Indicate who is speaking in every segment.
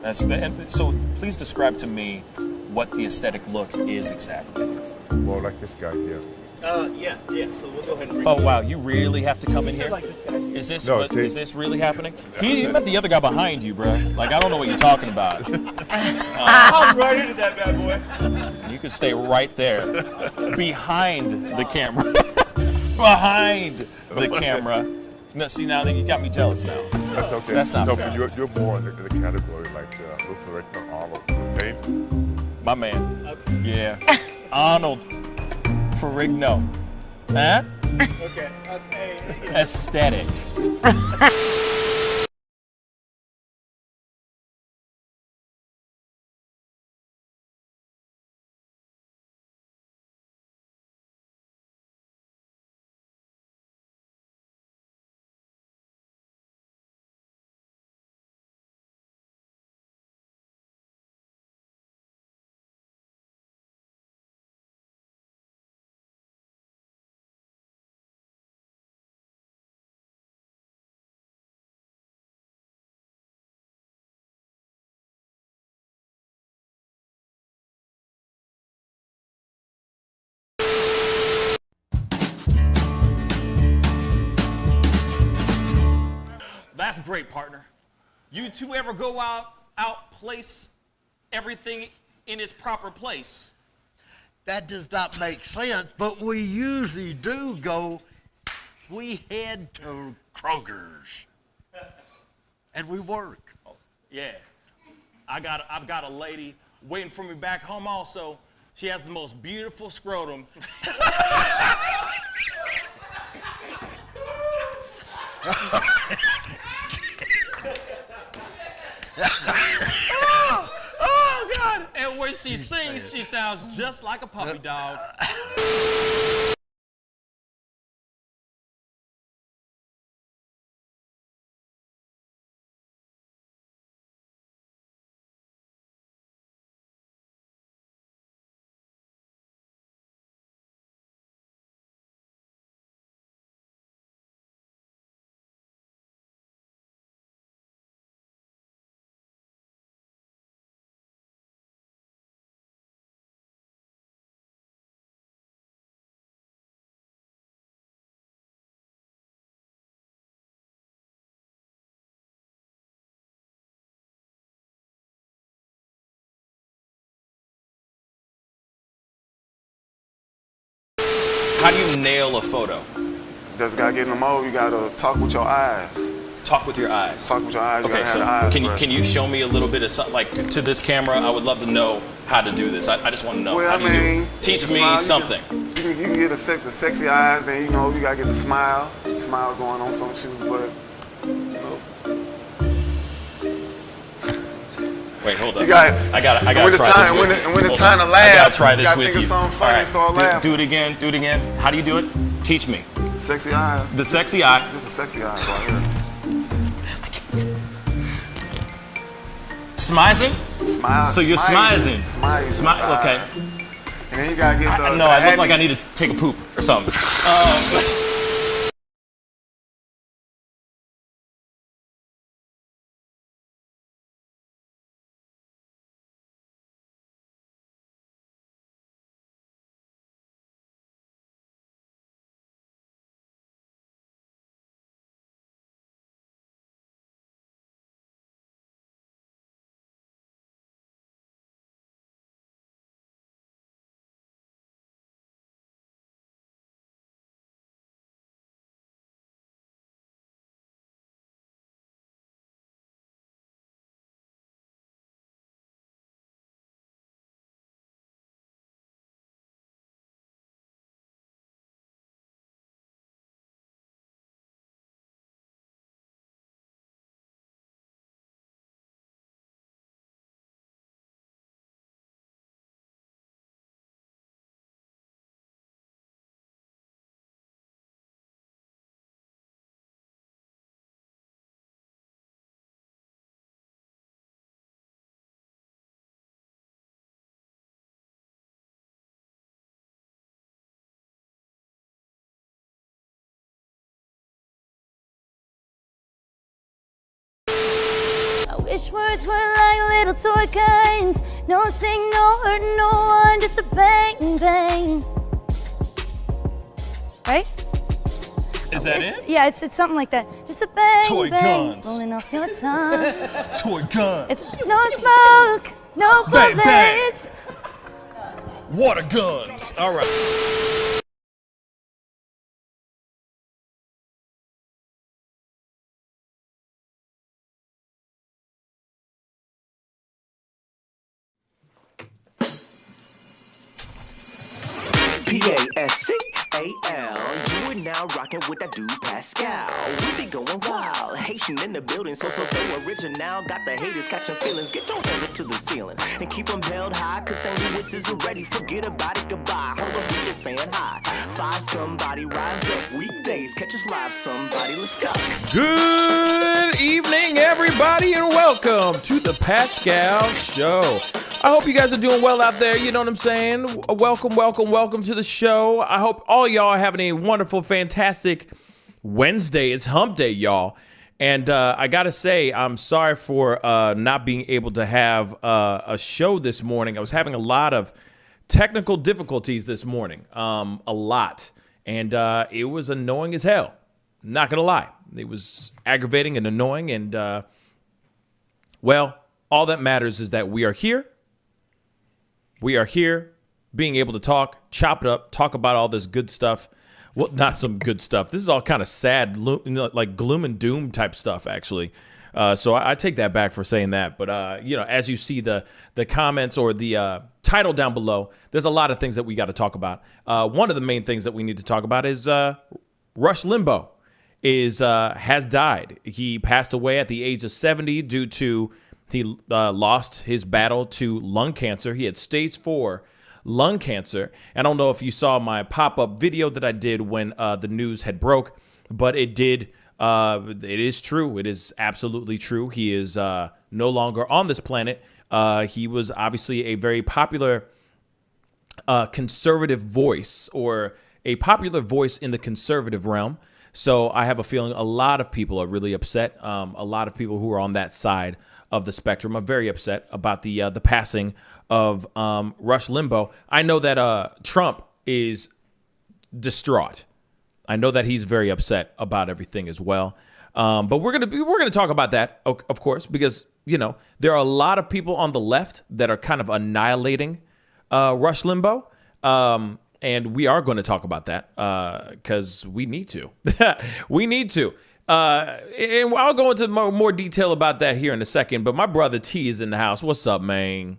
Speaker 1: So please describe to me what the aesthetic look is exactly.
Speaker 2: Well, like this guy here.
Speaker 3: Yeah. So we'll go ahead and bring
Speaker 1: Oh wow, you really have to come in here?
Speaker 3: like this guy.
Speaker 1: Is this
Speaker 2: No,
Speaker 1: is this really happening? He met the other guy behind you, bro. Like I don't know what you're talking about.
Speaker 3: I'm right into that bad boy.
Speaker 1: You can stay right there, behind the camera, behind the camera. No, see now that you got me jealous now.
Speaker 2: That's okay.
Speaker 1: That's not
Speaker 2: no,
Speaker 1: fair.
Speaker 2: but you're more in the category like Luther Arnold. Okay?
Speaker 1: My man. Yeah. Arnold Ferrigno. Huh?
Speaker 3: Okay.
Speaker 1: Aesthetic. That's great, partner. You two ever go outplace everything in its proper place?
Speaker 4: That does not make sense, but we usually do go, we head to Kroger's and we work.
Speaker 1: Oh, yeah. I've got a lady waiting for me back home also. She has the most beautiful scrotum. Oh, God. And when she sings, she sounds just like a puppy dog. How do you nail a photo?
Speaker 5: Just gotta get in the mode. You gotta talk with your eyes.
Speaker 1: Talk with your eyes.
Speaker 5: Talk with your eyes. You
Speaker 1: Okay,
Speaker 5: gotta
Speaker 1: so
Speaker 5: have the eyes
Speaker 1: can
Speaker 5: first.
Speaker 1: you show me a little bit of something, like to this camera? I would love to know how to do this. I just want to know.
Speaker 5: Well,
Speaker 1: How
Speaker 5: I
Speaker 1: do you do it?
Speaker 5: mean,
Speaker 1: Teach
Speaker 5: the
Speaker 1: me
Speaker 5: smile,
Speaker 1: something.
Speaker 5: You can get the sexy eyes. Then you know you gotta get the smile going on some shoes, but you know.
Speaker 1: Wait, hold up.
Speaker 5: You got.
Speaker 1: I gotta
Speaker 5: when
Speaker 1: try
Speaker 5: it's
Speaker 1: this
Speaker 5: time,
Speaker 1: with
Speaker 5: when,
Speaker 1: you.
Speaker 5: it, when it's
Speaker 1: Hold
Speaker 5: time
Speaker 1: on.
Speaker 5: to laugh,
Speaker 1: I gotta try
Speaker 5: you
Speaker 1: this
Speaker 5: gotta
Speaker 1: with
Speaker 5: think
Speaker 1: you.
Speaker 5: of something funny and start laughing.
Speaker 1: Do it again. Do it again. How do you do it? Teach me.
Speaker 5: Sexy eyes.
Speaker 1: The sexy eye.
Speaker 5: This is sexy eyes right here.
Speaker 1: Smizing?
Speaker 5: Smile.
Speaker 1: So you're smizing.
Speaker 5: Smizing.
Speaker 1: Okay.
Speaker 5: And then you gotta get the.
Speaker 1: No, I look like I need to take a poop or something.
Speaker 6: Wish words were like little toy guns. No sting, no hurt, no one, just a bang, bang. Right?
Speaker 1: Is that it?
Speaker 6: Yeah, it's something like that. Just a bang,
Speaker 1: Toy
Speaker 6: bang,
Speaker 1: guns.
Speaker 6: rolling off your tongue.
Speaker 1: Toy guns.
Speaker 6: It's no smoke, no
Speaker 1: Bang, bang.
Speaker 6: bullets.
Speaker 1: Water guns. All right.
Speaker 7: Pascal, you are now rocking with that dude Pascal. We be going wild, Haitian in the building, so original. Got the haters catching feelings. Get your hands up to the ceiling and keep them held high. Cause St. Louis isn't ready. Forget about it, goodbye. Hold up, we just saying hi. Five somebody, rise up. Weekdays, catch us live. Somebody, let's go.
Speaker 1: Good evening, everybody, and welcome to the Pascal Show. I hope you guys are doing well out there. You know what I'm saying? Welcome to the show. I hope all y'all are having a wonderful, fantastic Wednesday. It's hump day, y'all. And I got to say, I'm sorry for not being able to have a show this morning. I was having a lot of technical difficulties this morning, a lot. And it was annoying as hell. Not going to lie. It was aggravating and annoying. And, well, all that matters is that we are here. We are here being able to talk, chop it up, talk about all this good stuff. Well, not some good stuff. This is all kind of sad, like gloom and doom type stuff, actually. So I take that back for saying that. But, you know, as you see the comments or the title down below, there's a lot of things that we got to talk about. One of the main things that we need to talk about is Rush Limbaugh has died. He passed away at the age of 70 due to he lost his battle to lung cancer. He had stage 4 lung cancer. I don't know if you saw my pop-up video that I did when the news had broke, but it did. It is true. It is absolutely true. He is no longer on this planet. He was obviously a very popular conservative voice, or a popular voice in the conservative realm. So I have a feeling a lot of people are really upset. A lot of people who are on that side of the spectrum are very upset about the passing of Rush Limbaugh. I know that Trump is distraught. I know that he's very upset about everything as well. But we're gonna talk about that, of course, because you know there are a lot of people on the left that are kind of annihilating Rush Limbaugh. And we are going to talk about that because we need to. We need to. And I'll go into more detail about that here in a second. But my brother T is in the house. What's up, man?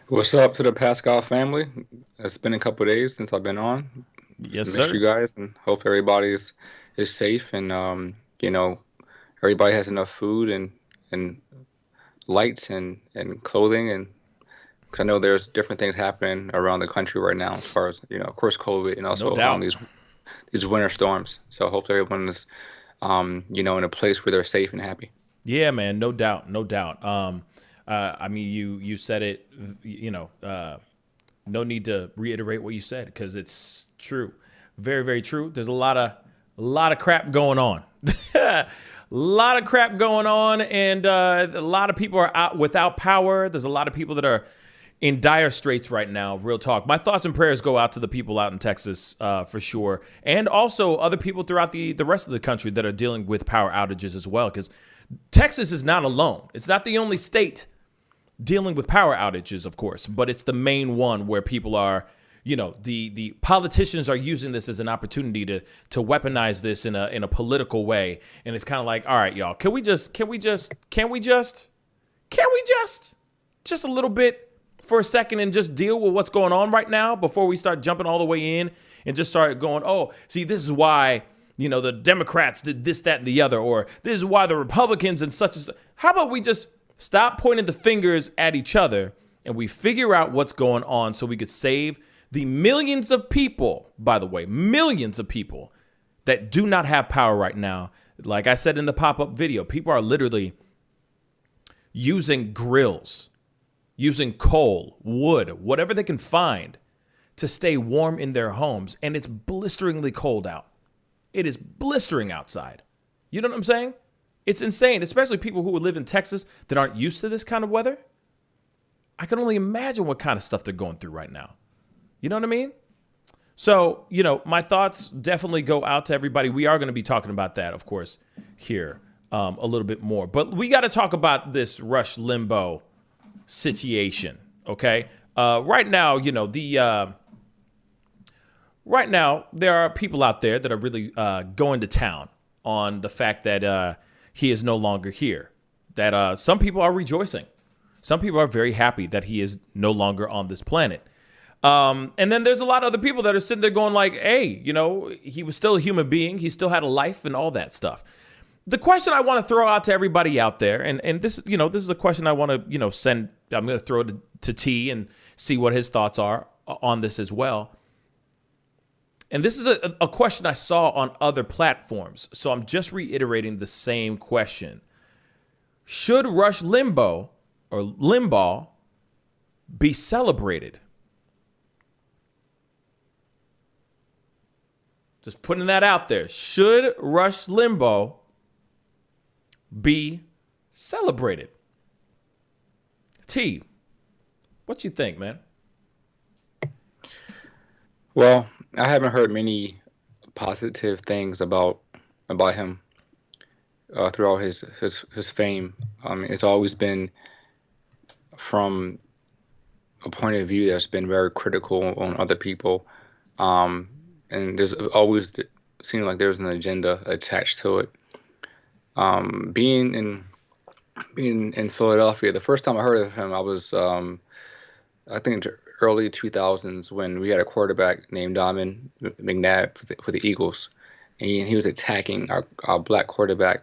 Speaker 8: What's up to the Pascal family? It's been a couple of days since I've been on.
Speaker 1: Yes,
Speaker 8: Miss
Speaker 1: sir.
Speaker 8: you guys, and hope everybody is safe, and you know, everybody has enough food and lights and clothing, and because I know there's different things happening around the country right now, as far as, you know, of course, COVID, and also these winter storms. So hopefully everyone is, you know, in a place where they're safe and happy. Yeah,
Speaker 1: man, no doubt. I mean, you said it. You know, no need to reiterate what you said because it's true, very, very true. There's a lot of crap going on. A lot of crap going on, and a lot of people are out without power. There's a lot of people that are in dire straits right now. Real talk. My thoughts and prayers go out to the people out in Texas for sure, and also other people throughout the rest of the country that are dealing with power outages as well, because Texas is not alone. It's not the only state dealing with power outages, of course, but it's the main one where people are, you know, the politicians are using this as an opportunity to weaponize this in a political way. And it's kind of like, all right, y'all, can we just a little bit for a second and just deal with what's going on right now before we start jumping all the way in and just start going, oh, see, this is why, you know, the Democrats did this, that, and the other, or this is why the Republicans and such and such. How about we just stop pointing the fingers at each other and we figure out what's going on so we could save the millions of people, by the way, millions of people that do not have power right now. Like I said in the pop-up video, people are literally using grills, using coal, wood, whatever they can find to stay warm in their homes. And it's blisteringly cold out. It is blistering outside. You know what I'm saying? It's insane, especially people who live in Texas that aren't used to this kind of weather. I can only imagine what kind of stuff they're going through right now. You know what I mean? So, my thoughts definitely go out to everybody. We are going to be talking about that, of course, here a little bit more. But we got to talk about this Rush Limbaugh situation, okay? Right now, right now, there are people out there that are really going to town on the fact that he is no longer here. That some people are rejoicing. Some people are very happy that he is no longer on this planet. And then there's a lot of other people that are sitting there going like, hey, he was still a human being. He still had a life and all that stuff. The question I want to throw out to everybody out there, and this is a question I want to, send. I'm going to throw it to T and see what his thoughts are on this as well. And this is a question I saw on other platforms. So I'm just reiterating the same question. Should Rush Limbaugh or Limbaugh be celebrated? Just putting that out there. Should Rush Limbaugh be celebrated? T, what you think, man?
Speaker 8: Well, I haven't heard many positive things about him throughout his fame. It's always been from a point of view that's been very critical on other people, and there's always seemed like there's an agenda attached to it. Being in Philadelphia, the first time I heard of him, I was I think early 2000s when we had a quarterback named Donovan McNabb for the Eagles, and he was attacking our black quarterback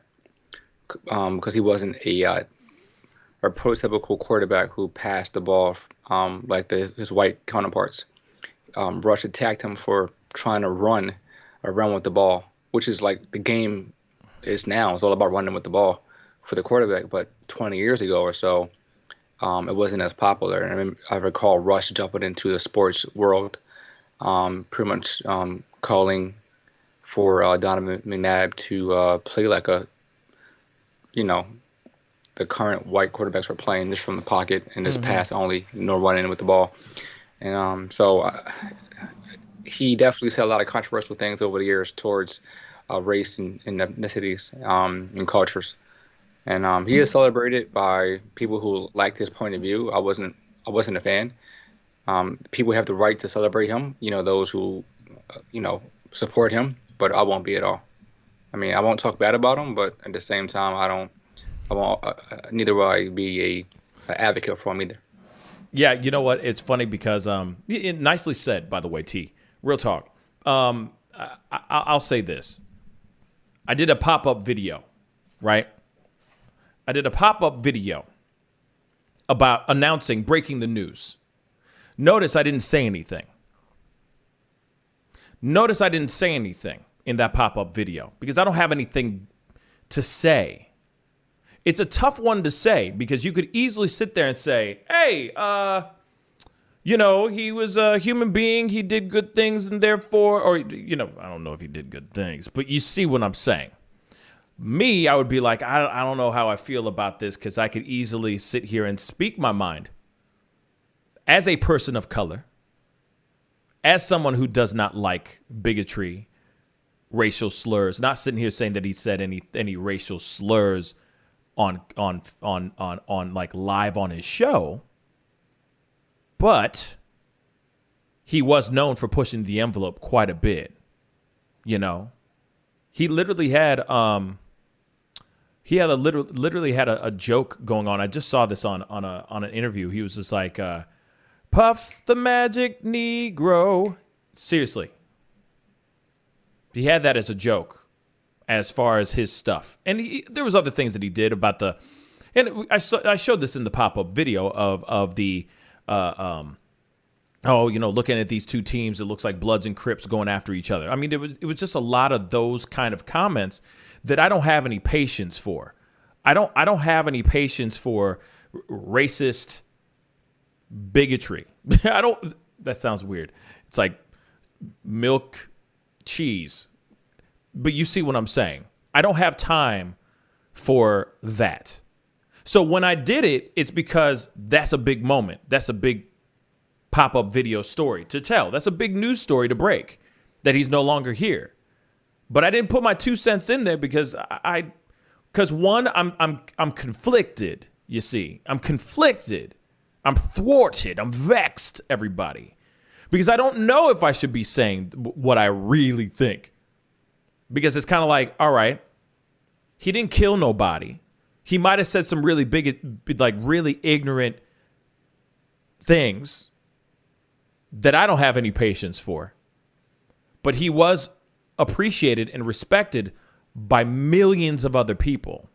Speaker 8: because he wasn't a prototypical quarterback who passed the ball like his white counterparts. Rush attacked him for trying to run around with the ball, which is like the game is now. It's all about running with the ball for the quarterback. But 20 years ago or so, it wasn't as popular. And I recall Rush jumping into the sports world, pretty much calling for Donovan McNabb to play like the current white quarterbacks were playing, just from the pocket and just pass only, no running with the ball. And so he definitely said a lot of controversial things over the years towards race and ethnicities and cultures. And he is celebrated by people who liked his point of view. I wasn't a fan. People have the right to celebrate him. Those who support him, but I won't be at all. I mean, I won't talk bad about him, but at the same time, I won't. Neither will I be a advocate for him either.
Speaker 1: Yeah, you know what? It's funny because nicely said, by the way, T. Real talk. I'll say this. I did a pop-up video, right? I did a pop-up video about announcing, breaking the news. Notice I didn't say anything. Notice I didn't say anything in that pop-up video because I don't have anything to say. It's a tough one to say because you could easily sit there and say, hey, he was a human being. He did good things and therefore, or, I don't know if he did good things, but you see what I'm saying. Me, I would be like, I don't know how I feel about this because I could easily sit here and speak my mind as a person of color, as someone who does not like bigotry, racial slurs, not sitting here saying that he said any racial slurs on like live on his show, but he was known for pushing the envelope quite a bit. He literally had literally had a joke going on. I just saw this on an interview. He was just like, Puff the Magic Negro. Seriously. He had that as a joke as far as his stuff. And there was other things that he did about and I showed this in the pop-up video of the, looking at these two teams, it looks like Bloods and Crips going after each other. I mean, it was just a lot of those kind of comments that I don't have any patience for. I don't have any patience for racist bigotry. That sounds weird. It's like milk, cheese. But you see what I'm saying. I don't have time for that. So when I did it, it's because that's a big moment. That's a big pop-up video story to tell. That's a big news story to break, that he's no longer here. But I didn't put my 2 cents in there because one, I'm conflicted, you see. I'm conflicted. I'm thwarted. I'm vexed, everybody. Because I don't know if I should be saying what I really think. Because it's kind of like, all right, he didn't kill nobody. He might have said some really big, like really ignorant things that I don't have any patience for. But he was appreciated and respected by millions of other people.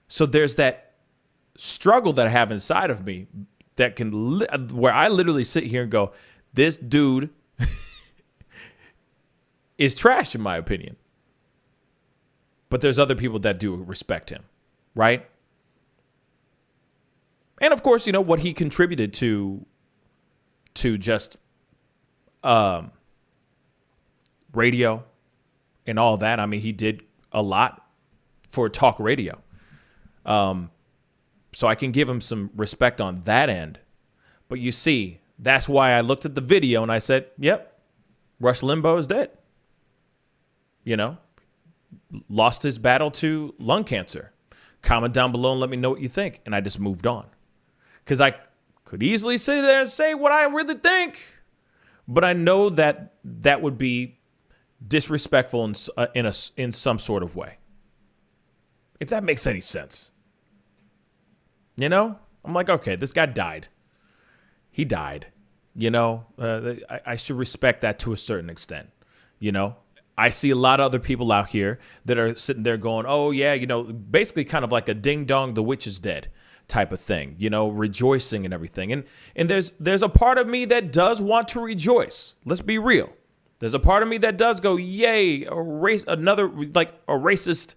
Speaker 1: So there's that struggle that I have inside of me that where I literally sit here and go, this dude is trash in my opinion. But there's other people that do respect him, right? And of course, you know, what he contributed to just radio and all that. I mean, he did a lot for talk radio. So I can give him some respect on that end. But you see, that's why I looked at the video and I said, yep, Rush Limbaugh is dead. You know, lost his battle to lung cancer. Comment down below and let me know what you think. And I just moved on. Because I could easily sit there and say what I really think. But I know that that would be disrespectful in some sort of way. If that makes any sense. You know? I'm like, okay, this guy died. He died. You know? I should respect that to a certain extent. You know? I see a lot of other people out here that are sitting there going, oh, yeah, you know, basically kind of like a ding dong, the witch is dead type of thing, you know, rejoicing and everything. And there's a part of me that does want to rejoice. Let's be real. There's a part of me that does go, yay, another racist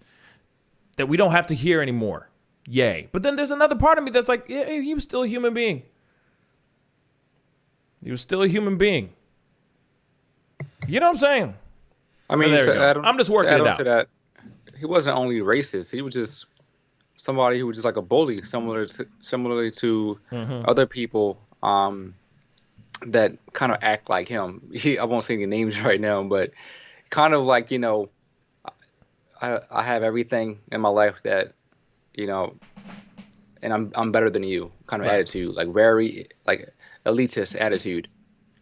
Speaker 1: that we don't have to hear anymore. Yay. But then there's another part of me that's like, yeah, he was still a human being. He was still a human being. You know what I'm saying?
Speaker 8: I mean,
Speaker 1: I'm just working it out.
Speaker 8: That, he wasn't only racist. He was just somebody who was just like a bully, similarly to other people that kind of act like him. I won't say any names right now, but kind of like, you know, I have everything in my life that, you know, and I'm better than you kind of attitude, like very like elitist attitude.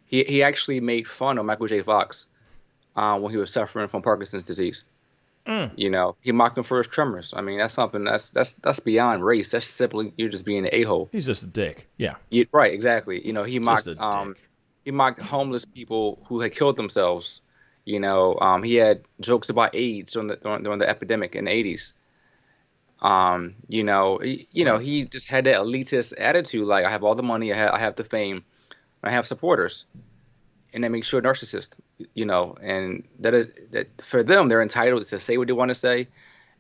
Speaker 8: He actually made fun of Michael J. Fox when he was suffering from Parkinson's disease. You know, he mocked him for his tremors. I mean, that's something that's beyond race. That's simply you're just being an a-hole.
Speaker 1: He's just a dick. Yeah.
Speaker 8: Right. Exactly. You know, he mocked homeless people who had killed themselves. You know, he had jokes about AIDS during the epidemic in the 80s. He just had that elitist attitude. Like, I have all the money, I have the fame, I have supporters. And that makes you a narcissist, you know, and that for them, they're entitled to say what they want to say.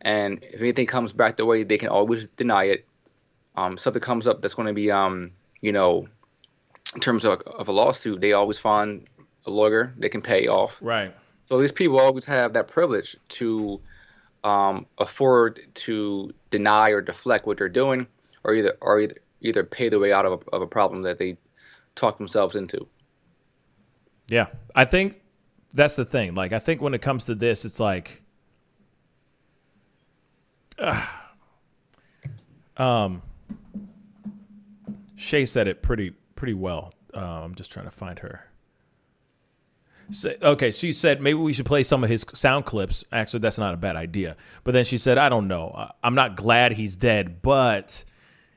Speaker 8: And if anything comes back the way, they can always deny it. Something comes up that's going to be, you know, in terms of a lawsuit, they always find a lawyer they can pay off.
Speaker 1: Right.
Speaker 8: So these people always have that privilege to afford to deny or deflect what they're doing, or either pay their way out of a problem that they talk themselves into.
Speaker 1: Yeah, I think that's the thing. Like, I think when it comes to this, it's like, Shay said it pretty well. I'm just trying to find her. Okay, she said maybe we should play some of his sound clips. Actually, that's not a bad idea. But then she said, I don't know. I'm not glad he's dead, but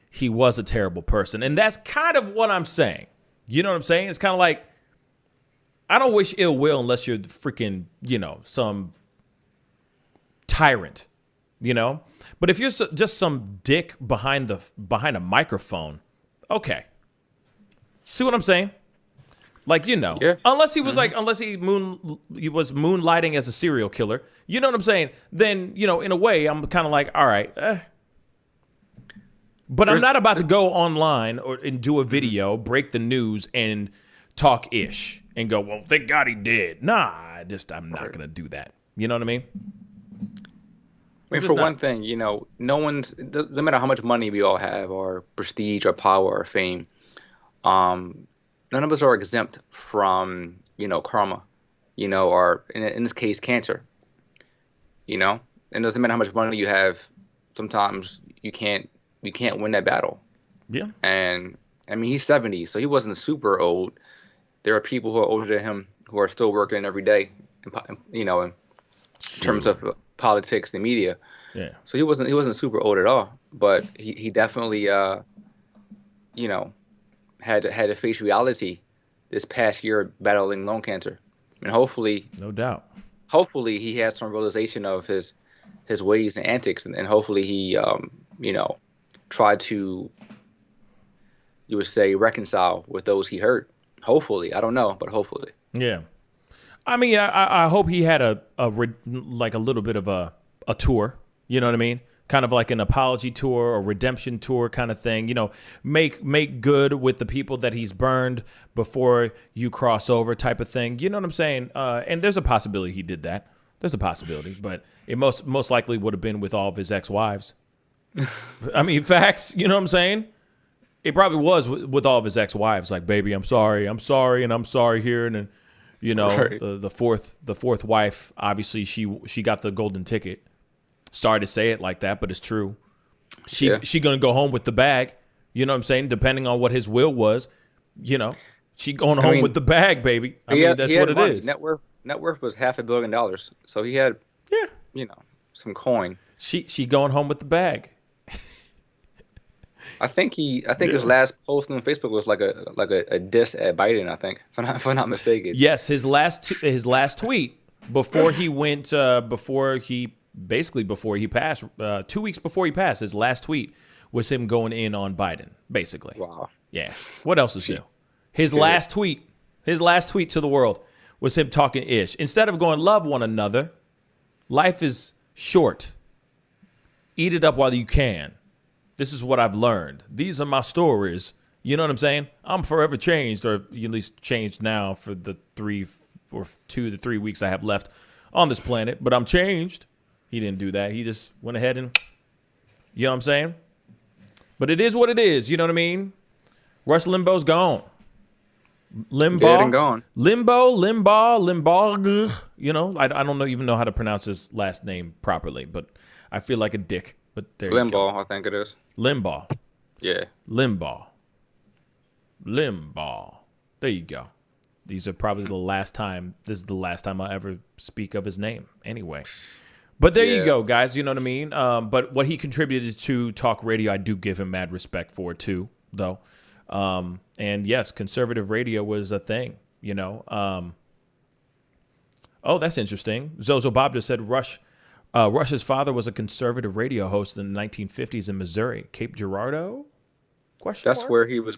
Speaker 1: he was a terrible person. And that's kind of what I'm saying. You know what I'm saying? It's kind of like, I don't wish ill will unless you're freaking, you know, some tyrant, you know? But if you're just some dick behind a microphone, okay. See what I'm saying? Like, you know,
Speaker 8: yeah.
Speaker 1: Unless he was he was moonlighting as a serial killer, you know what I'm saying? Then, you know, in a way, I'm kind of like, all right. But I'm not about to go online and do a video, break the news, and talk ish and go, well, thank God he did. Nah, I'm not going to do that. You know what I mean?
Speaker 8: I mean, for one thing, you know, no matter how much money we all have, or prestige, or power, or fame, none of us are exempt from, you know, karma, you know, or in this case, cancer, you know. And it doesn't matter how much money you have, sometimes you can't win that battle.
Speaker 1: Yeah.
Speaker 8: And I mean, he's 70, so he wasn't super old. There are people who are older than him who are still working every day, you know, in terms of politics and media.
Speaker 1: Yeah.
Speaker 8: So he wasn't super old at all, but he definitely you know, had to face reality this past year battling lung cancer. I mean, hopefully,
Speaker 1: no doubt.
Speaker 8: Hopefully he has some realization of his ways and antics, and hopefully he you know, tried to, you would say, reconcile with those he hurt. Hopefully, I don't know, but hopefully.
Speaker 1: Yeah. I mean, I hope he had like a little bit of a tour. You know what I mean? Kind of like an apology tour or redemption tour kind of thing. You know, make good with the people that he's burned before you cross over type of thing. You know what I'm saying? And there's a possibility he did that. There's a possibility, but it most likely would have been with all of his ex-wives. I mean, facts. You know what I'm saying? It probably was with all of his ex-wives. Like, baby, I'm sorry, and I'm sorry here, and then, you know, right. the fourth wife, obviously she got the golden ticket. Sorry to say it like that, but it's true. She gonna go home with the bag. You know what I'm saying? Depending on what his will was, you know, she going home with the bag, baby. I mean, that's what it is.
Speaker 8: Net worth was $500 million, so he had, you know, some coin.
Speaker 1: She going home with the bag.
Speaker 8: I think his last post on Facebook was like a diss at Biden. I think, if I'm not mistaken.
Speaker 1: Yes, his last tweet before he went before he passed 2 weeks before he passed, his last tweet was him going in on Biden. Basically.
Speaker 8: Wow.
Speaker 1: Yeah. What else is new? His last tweet to the world was him talking ish. Instead of going love one another, life is short. Eat it up while you can. This is what I've learned. These are my stories. You know what I'm saying? I'm forever changed, or at least changed now for the 2 to 3 weeks I have left on this planet. But I'm changed. He didn't do that. He just went ahead and, you know what I'm saying? But it is what it is. You know what I mean? Rush Limbaugh's gone. Limbaugh.
Speaker 8: Dead and gone.
Speaker 1: Limbaugh. You know, I don't even know how to pronounce his last name properly, but I feel like a dick. But there you go.
Speaker 8: Limbaugh, I think it is.
Speaker 1: Limbaugh.
Speaker 8: Yeah.
Speaker 1: Limbaugh. There you go. These are probably the last time. This is the last time I ever speak of his name anyway. But there you go, guys. You know what I mean? But what he contributed to talk radio, I do give him mad respect for, too, though. And yes, conservative radio was a thing, you know. Oh, that's interesting. Zozo Bob just said Rush's father was a conservative radio host in the 1950s in Missouri. Cape Girardeau?
Speaker 8: That's where he was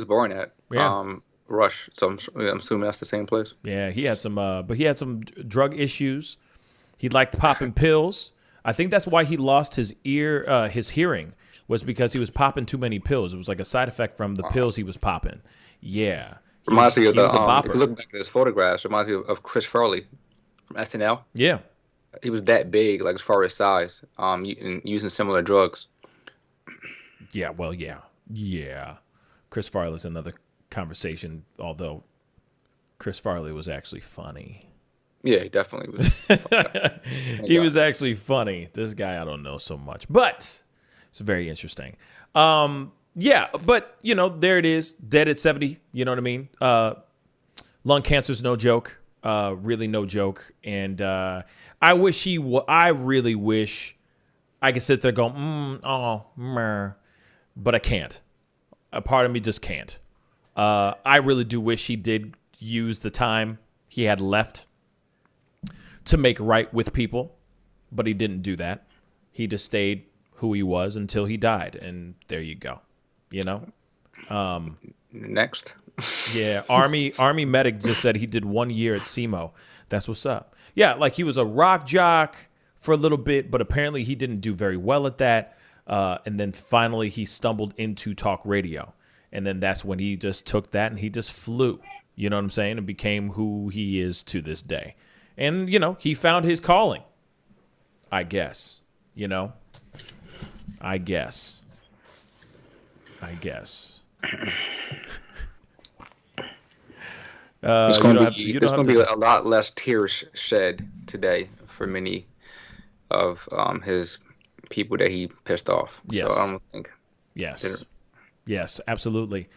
Speaker 8: born at. Yeah. Rush. So I'm assuming that's the same place.
Speaker 1: Yeah, he had some drug issues. He liked popping pills. I think that's why he lost his hearing, was because he was popping too many pills. It was like a side effect from the pills he was popping. Yeah.
Speaker 8: Reminds me of if you look back at his photographs, reminds me of Chris Farley from SNL.
Speaker 1: Yeah.
Speaker 8: He was that big, like as far as size, and using similar drugs.
Speaker 1: Yeah, well, yeah. Chris Farley's another conversation, although Chris Farley was actually funny.
Speaker 8: Yeah, he definitely was.
Speaker 1: He was actually funny. This guy, I don't know so much, but it's very interesting. Yeah, but, you know, there it is, dead at 70, you know what I mean? Lung cancer's no joke. Really no joke. And I really wish I could sit there going, but I can't. A part of me just can't. I really do wish he did use the time he had left to make right with people, but he didn't do that. He just stayed who he was until he died, and there you go. You know?
Speaker 8: Next.
Speaker 1: Yeah, Army medic just said he did 1 year at SEMO. That's what's up. Yeah, like he was a rock jock for a little bit, but apparently he didn't do very well at that. And then finally he stumbled into talk radio. And then that's when he just took that and he just flew. You know what I'm saying? And became who he is to this day. And, you know, he found his calling, I guess. You know, I guess.
Speaker 8: It's going to be a lot less tears shed today for many of his people that he pissed off.
Speaker 1: Yes.
Speaker 8: So I don't think.
Speaker 1: Yes, absolutely.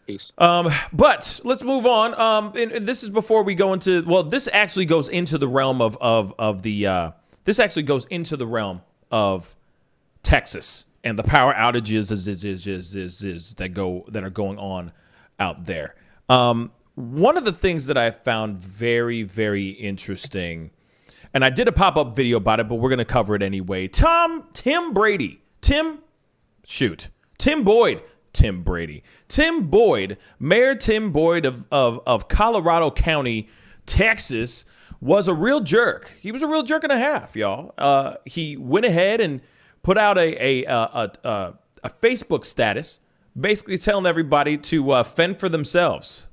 Speaker 8: Peace.
Speaker 1: But let's move on. And this is before we go into. Well, this actually goes into the realm of the. This actually goes into the realm of Texas and the power outages that are going on out there. One of the things that I found very, very interesting, and I did a pop-up video about it, but we're going to cover it anyway. Tim Boyd, Mayor Tim Boyd of Colorado County, Texas, was a real jerk. He was a real jerk and a half, y'all. He went ahead and put out a Facebook status, basically telling everybody to fend for themselves.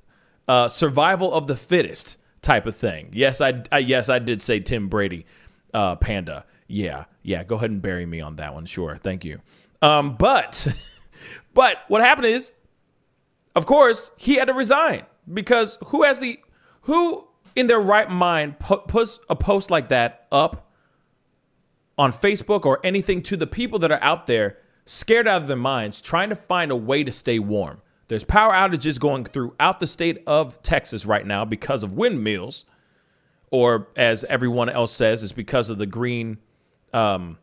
Speaker 1: Survival of the fittest type of thing. Yes, I did say Tim Brady, Panda. Yeah. Go ahead and bury me on that one. Sure, thank you. But what happened is, of course, he had to resign because who in their right mind puts a post like that up on Facebook or anything to the people that are out there scared out of their minds, trying to find a way to stay warm. There's power outages going throughout the state of Texas right now because of windmills, or as everyone else says, it's because of the green. I'm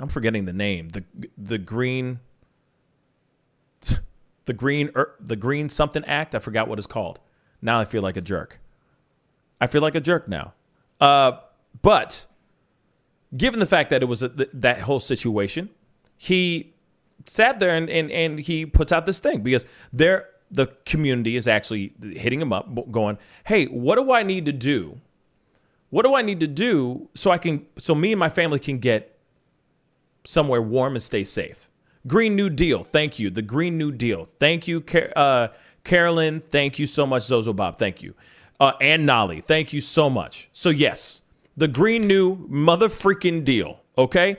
Speaker 1: forgetting the name. The green something act. I forgot what it's called. Now I feel like a jerk. Now. But given the fact that it was that whole situation, he sat there and he puts out this thing because the community is actually hitting him up going, hey, what do I need to do? What do I need to do so me and my family can get somewhere warm and stay safe? Green New Deal. Thank you. The Green New Deal. Thank you, Carolyn. Thank you so much, Zozo Bob. Thank you. And Nolly. Thank you so much. So yes, the Green New mother freaking deal. Okay.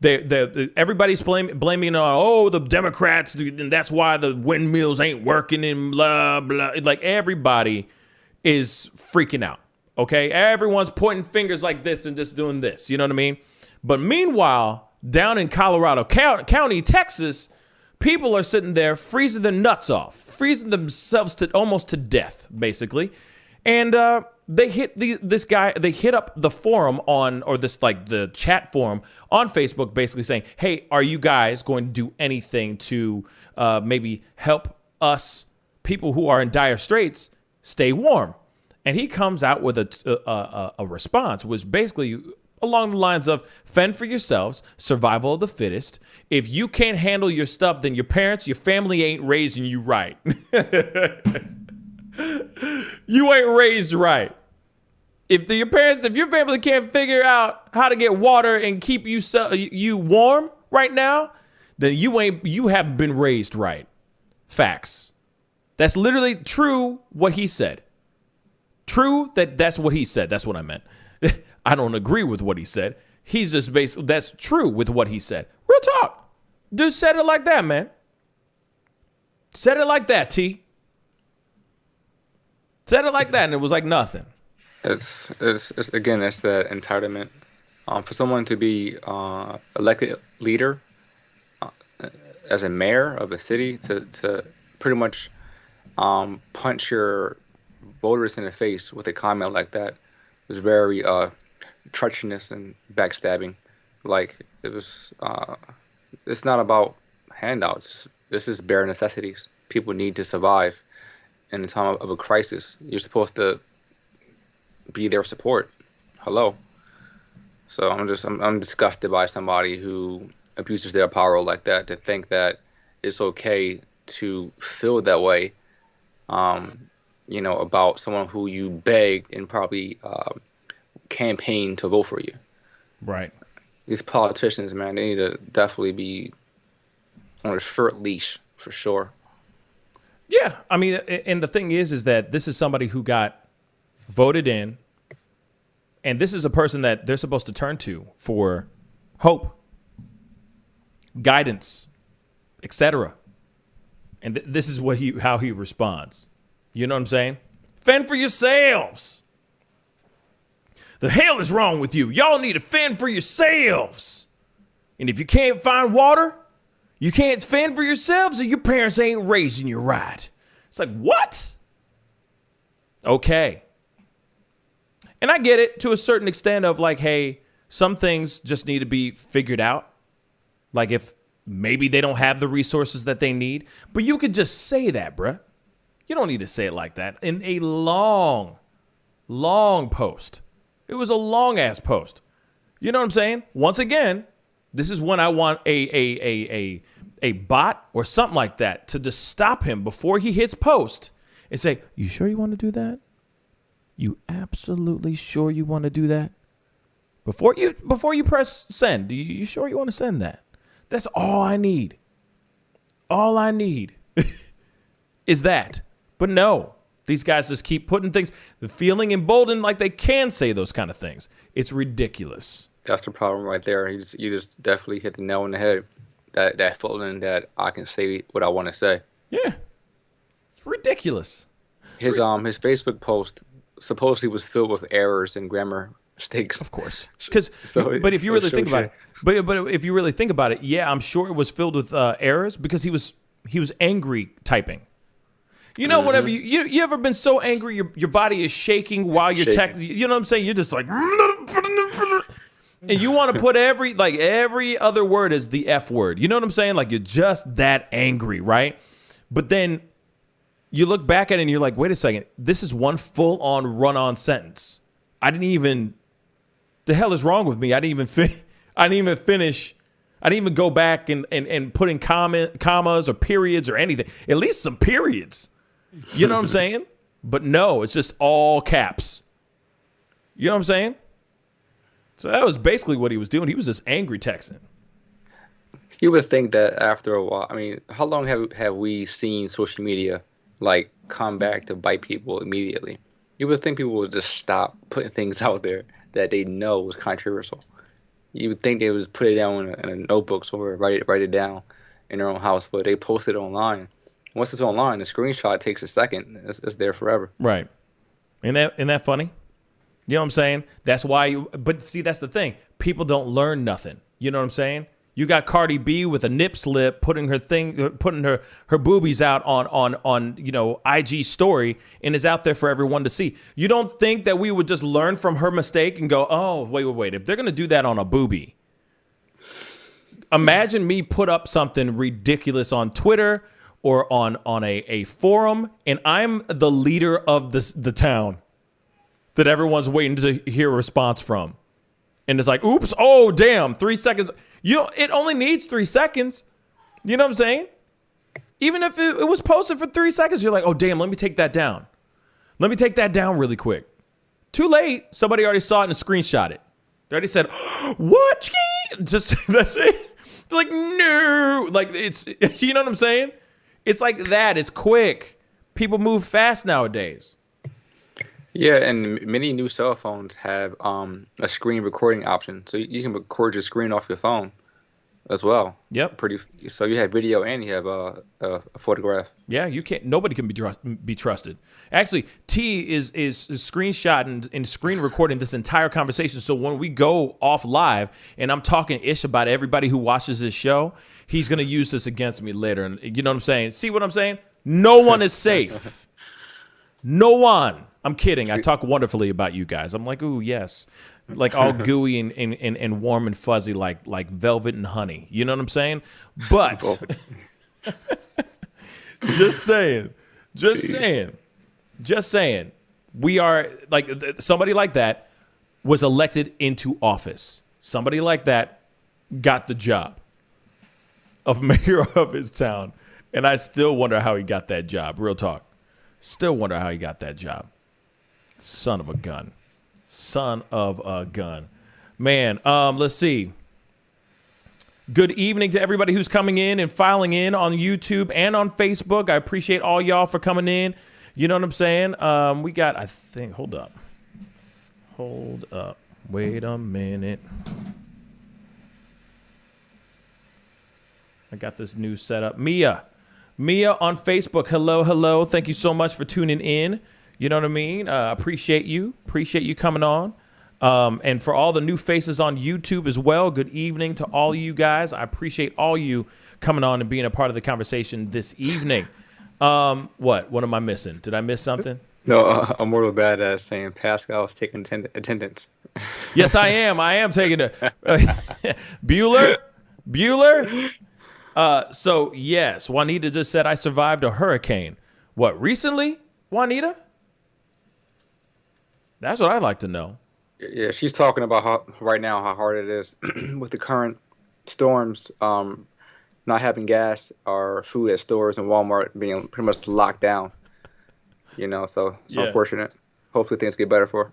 Speaker 1: Everybody's blaming on the Democrats, and that's why the windmills ain't working and blah blah. Like everybody is freaking out. Okay, everyone's pointing fingers like this and just doing this. You know what I mean? But meanwhile, down in Colorado County, Texas, people are sitting there freezing their nuts off, freezing themselves to almost to death, basically, and they hit this guy. They hit up the forum the chat forum on Facebook, basically saying, "Hey, are you guys going to do anything to maybe help us, people who are in dire straits, stay warm?" And he comes out with a response, which basically along the lines of fend for yourselves, survival of the fittest. If you can't handle your stuff, then your parents, your family ain't raising you right. You ain't raised right. If your family can't figure out how to get water and keep you warm right now, then you haven't been raised right. Facts. That's literally true what he said. True that's what he said. That's what I meant. I don't agree with what he said. He's just that's true with what he said. Real talk. Dude said it like that, man. Said it like that, T. Said it like that, and it was like nothing.
Speaker 8: It's again, that's the entitlement. For someone to be elected leader as a mayor of a city to pretty much punch your voters in the face with a comment like that was very treacherous and backstabbing. Like it was, it's not about handouts. This is bare necessities. People need to survive in a time of a crisis. You're supposed to be their support. Hello. So I'm disgusted by somebody who abuses their power like that, to think that it's okay to feel that way, about someone who you begged and probably campaigned to vote for you.
Speaker 1: Right.
Speaker 8: These politicians, man, they need to definitely be on a short leash for sure.
Speaker 1: Yeah, I mean, and the thing is that this is somebody who got voted in, and this is a person that they're supposed to turn to for hope, guidance, etc. And this is how he responds. You know what I'm saying? Fend for yourselves. The hell is wrong with you? Y'all need to fend for yourselves. And if you can't find water, you can't fend for yourselves, or your parents ain't raising you right. It's like, what? Okay. And I get it to a certain extent of like, hey, some things just need to be figured out. Like if maybe they don't have the resources that they need, but you could just say that, bruh. You don't need to say it like that. In a long post. It was a long ass post. You know what I'm saying? Once again, this is when I want a bot or something like that to just stop him before he hits post and say, you sure you want to do that? You absolutely sure you want to do that? Before you press send, you sure you want to send that? That's all I need. All I need is that. But no, these guys just keep putting things, the feeling emboldened like they can say those kind of things. It's ridiculous.
Speaker 8: That's the problem right there. You just definitely hit the nail on the head. That feeling that I can say what I want to say.
Speaker 1: Yeah, it's ridiculous.
Speaker 8: His Facebook post supposedly was filled with errors and grammar mistakes.
Speaker 1: Of course, but if you really think about it, but if you really think about it, yeah, I'm sure it was filled with errors because he was angry typing. You know, whenever you ever been so angry, your body is shaking while you're texting. You know what I'm saying? You're just like, and you want to put every other word as the F word. You know what I'm saying? Like you're just that angry, right? But then you look back at it and you're like, wait a second, this is one full-on run-on sentence. I didn't even. The hell is wrong with me? I didn't even finish. I didn't even go back and put in commas or periods or anything. At least some periods. You know what I'm saying? But no, it's just all caps. You know what I'm saying? So that was basically what he was doing. He was just angry texting.
Speaker 8: You would think that after a while, I mean, how long have we seen social media like come back to bite people immediately? You would think people would just stop putting things out there that they know was controversial. You would think they would put it down in a notebook somewhere, write it down in their own house, but they post it online. Once it's online, the screenshot takes a second. It's there forever.
Speaker 1: Right. Isn't that funny? You know what I'm saying? That's why but see, that's the thing. People don't learn nothing. You know what I'm saying? You got Cardi B with a nip slip putting her boobies out on IG story and is out there for everyone to see. You don't think that we would just learn from her mistake and go, oh, wait. If they're going to do that on a boobie, imagine me put up something ridiculous on Twitter or on a forum, and I'm the leader of the town that everyone's waiting to hear a response from. And it's like, oops, oh, damn, 3 seconds. It only needs 3 seconds. You know what I'm saying? Even if it was posted for 3 seconds, you're like, oh, damn, let me take that down. Let me take that down really quick. Too late. Somebody already saw it and screenshot it. They already said, what? Just, that's it. It's like, no. Like, it's, you know what I'm saying? It's like that. It's quick. People move fast nowadays.
Speaker 8: Yeah, and many new cell phones have a screen recording option, so you can record your screen off your phone as well.
Speaker 1: Yep.
Speaker 8: So you have video and you have a photograph.
Speaker 1: Yeah, you can't. Nobody can be trusted. Actually, T is screenshotting and screen recording this entire conversation. So when we go off live and I'm talking ish about everybody who watches this show, he's gonna use this against me later. And you know what I'm saying? See what I'm saying? No one is safe. No one. I'm kidding. I talk wonderfully about you guys. I'm like, ooh, yes. Like all gooey and warm and fuzzy like velvet and honey. You know what I'm saying? But just saying. We are like somebody like that was elected into office. Somebody like that got the job of mayor of his town. And I still wonder how he got that job. Real talk. Still wonder how he got that job. Son of a gun. Man, let's see. Good evening to everybody who's coming in and filing in on YouTube and on Facebook. I appreciate all y'all for coming in. You know what I'm saying? We got, I think, hold up. Wait a minute. I got this new setup. Mia on Facebook. Hello. Thank you so much for tuning in. You know what I mean? Appreciate you coming on. And for all the new faces on YouTube as well, good evening to all of you guys. I appreciate all you coming on and being a part of the conversation this evening. What am I missing? Did I miss something?
Speaker 8: No, I'm more bad at saying Pascal is taking attendance.
Speaker 1: Yes, I am. I am taking it. Bueller. So yes, Juanita just said I survived a hurricane. What, recently, Juanita? That's what I'd like to know.
Speaker 8: Yeah, she's talking about how hard it is with the current storms, not having gas or food at stores and Walmart being pretty much locked down. You know, so it's unfortunate. Hopefully things get better for her.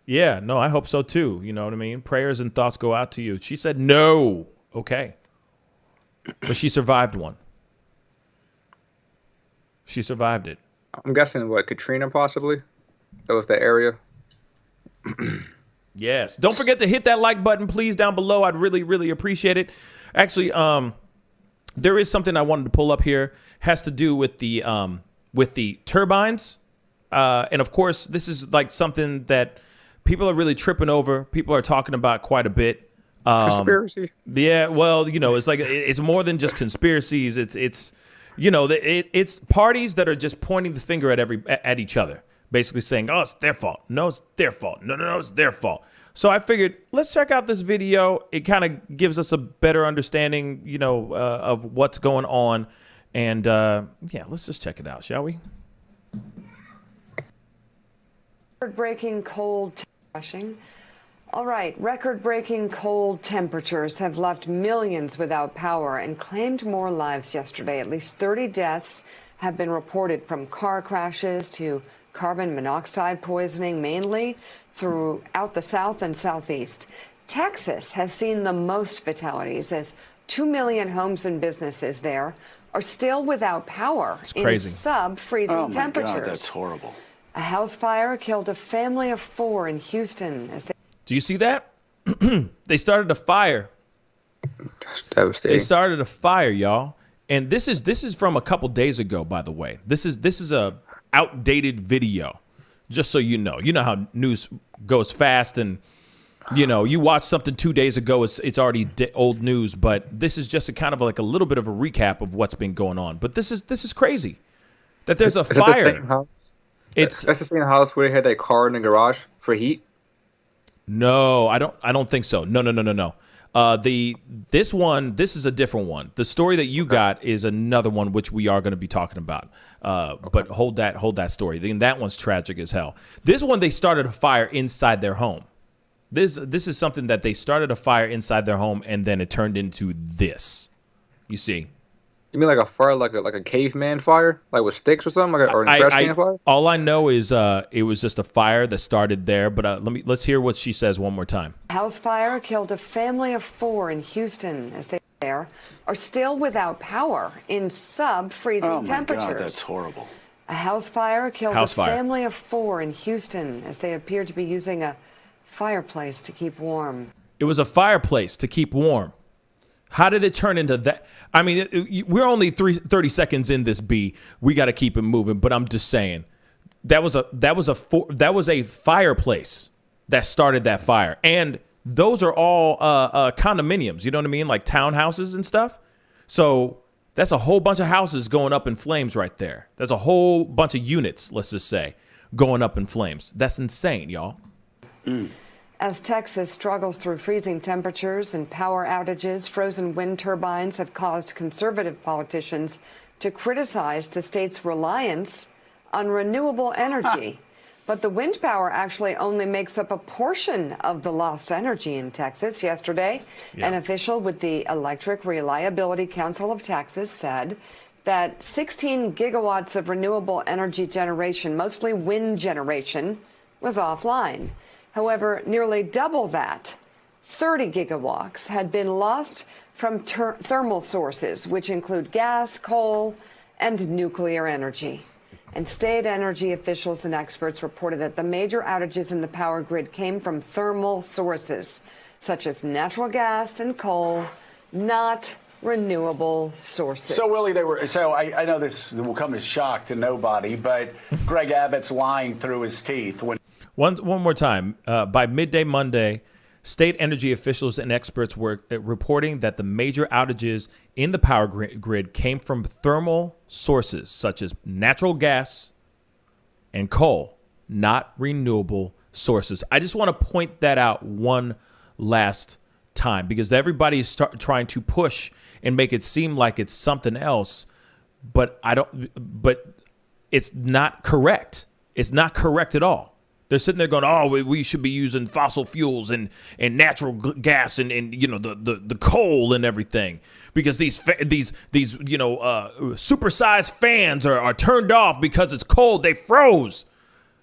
Speaker 1: Yeah, no, I hope so too. You know what I mean? Prayers and thoughts go out to you. She said no. Okay. But she survived one. She survived it.
Speaker 8: I'm guessing, Katrina possibly? That was the area.
Speaker 1: Yes. Don't forget to hit that like button, please, down below. I'd really, really appreciate it. Actually, there is something I wanted to pull up here. Has to do with the turbines. And of course, this is like something that people are really tripping over. People are talking about quite a bit.
Speaker 8: Conspiracy.
Speaker 1: Yeah, well, you know, it's like it's more than just conspiracies. It's you know, it's parties that are just pointing the finger at each other, basically saying, "Oh, it's their fault. No, it's their fault. No, it's their fault." So I figured, let's check out this video. It kind of gives us a better understanding, you know, of what's going on. And yeah, let's just check it out, shall we?
Speaker 9: Record-breaking cold rushing. All right, record-breaking cold temperatures have left millions without power and claimed more lives yesterday. At least 30 deaths have been reported, from car crashes to carbon monoxide poisoning, mainly throughout the South and Southeast. Texas has seen the most fatalities, as 2 million homes and businesses there are still without power in sub-freezing temperatures.
Speaker 4: God, that's horrible.
Speaker 9: A house fire killed a family of 4 in Houston.
Speaker 1: Do you see that? They started a fire.
Speaker 8: That's devastating.
Speaker 1: They started a fire, y'all. And this is from a couple days ago, by the way. This is a outdated video, just so you know. You know how news goes fast, and you know, you watch something 2 days ago, it's already old news. But this is just a kind of like a little bit of a recap of what's been going on. But this is crazy that there's a fire.
Speaker 8: Is it the same house? That's the same house where they had that car in the garage for heat.
Speaker 1: No, I don't think so. No. This is a different one. The story that you got is another one, which we are going to be talking about. But hold that story. Then that one's tragic as hell. This one, they started a fire inside their home. This is something that they started a fire inside their home, and then it turned into this. You see.
Speaker 8: You mean like a fire, like a caveman fire, like with sticks or something, or a trash can fire?
Speaker 1: All I know is it was just a fire that started there. But let's hear what she says one more time.
Speaker 9: House fire killed a family of 4 in Houston, as they there are still without power in sub-freezing temperatures.
Speaker 4: God, that's horrible.
Speaker 9: A house fire killed a family of 4 in Houston, as they appear to be using a fireplace to keep warm.
Speaker 1: It was a fireplace to keep warm. How did it turn into that? I mean, we're only 30 seconds in this B. We got to keep it moving. But I'm just saying, that was a fireplace that started that fire. And those are all condominiums. You know what I mean? Like townhouses and stuff. So that's a whole bunch of houses going up in flames right there. There's a whole bunch of units, let's just say, going up in flames. That's insane, y'all.
Speaker 9: As Texas struggles through freezing temperatures and power outages, frozen wind turbines have caused conservative politicians to criticize the state's reliance on renewable energy. But the wind power actually only makes up a portion of the lost energy in Texas. Yesterday, an official with the Electric Reliability Council of Texas said that 16 gigawatts of renewable energy generation, mostly wind generation, was offline. However, nearly double that, 30 gigawatts, had been lost from thermal sources, which include gas, coal, and nuclear energy. And state energy officials and experts reported that the major outages in the power grid came from thermal sources, such as natural gas and coal, not renewable sources.
Speaker 10: So, Willie, I know this will come as shock to nobody, but Greg Abbott's lying through his teeth.
Speaker 1: One more time. By midday Monday, state energy officials and experts were reporting that the major outages in the power grid came from thermal sources such as natural gas and coal, not renewable sources. I just want to point that out one last time because everybody's trying to push and make it seem like it's something else, but it's not correct. It's not correct at all. They're sitting there going, "Oh, we should be using fossil fuels and natural gas and the coal and everything because these supersized fans are turned off because it's cold. They froze."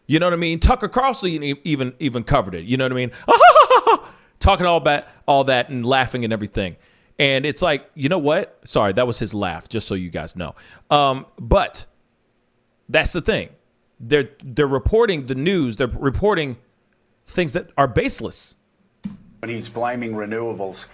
Speaker 1: You know what I mean? Tucker Carlson even covered it. You know what I mean? Talking all that and laughing and everything. And it's like, you know what? Sorry, that was his laugh, just so you guys know. But that's the thing. They're reporting the news. They're reporting things that are baseless.
Speaker 10: And he's blaming renewables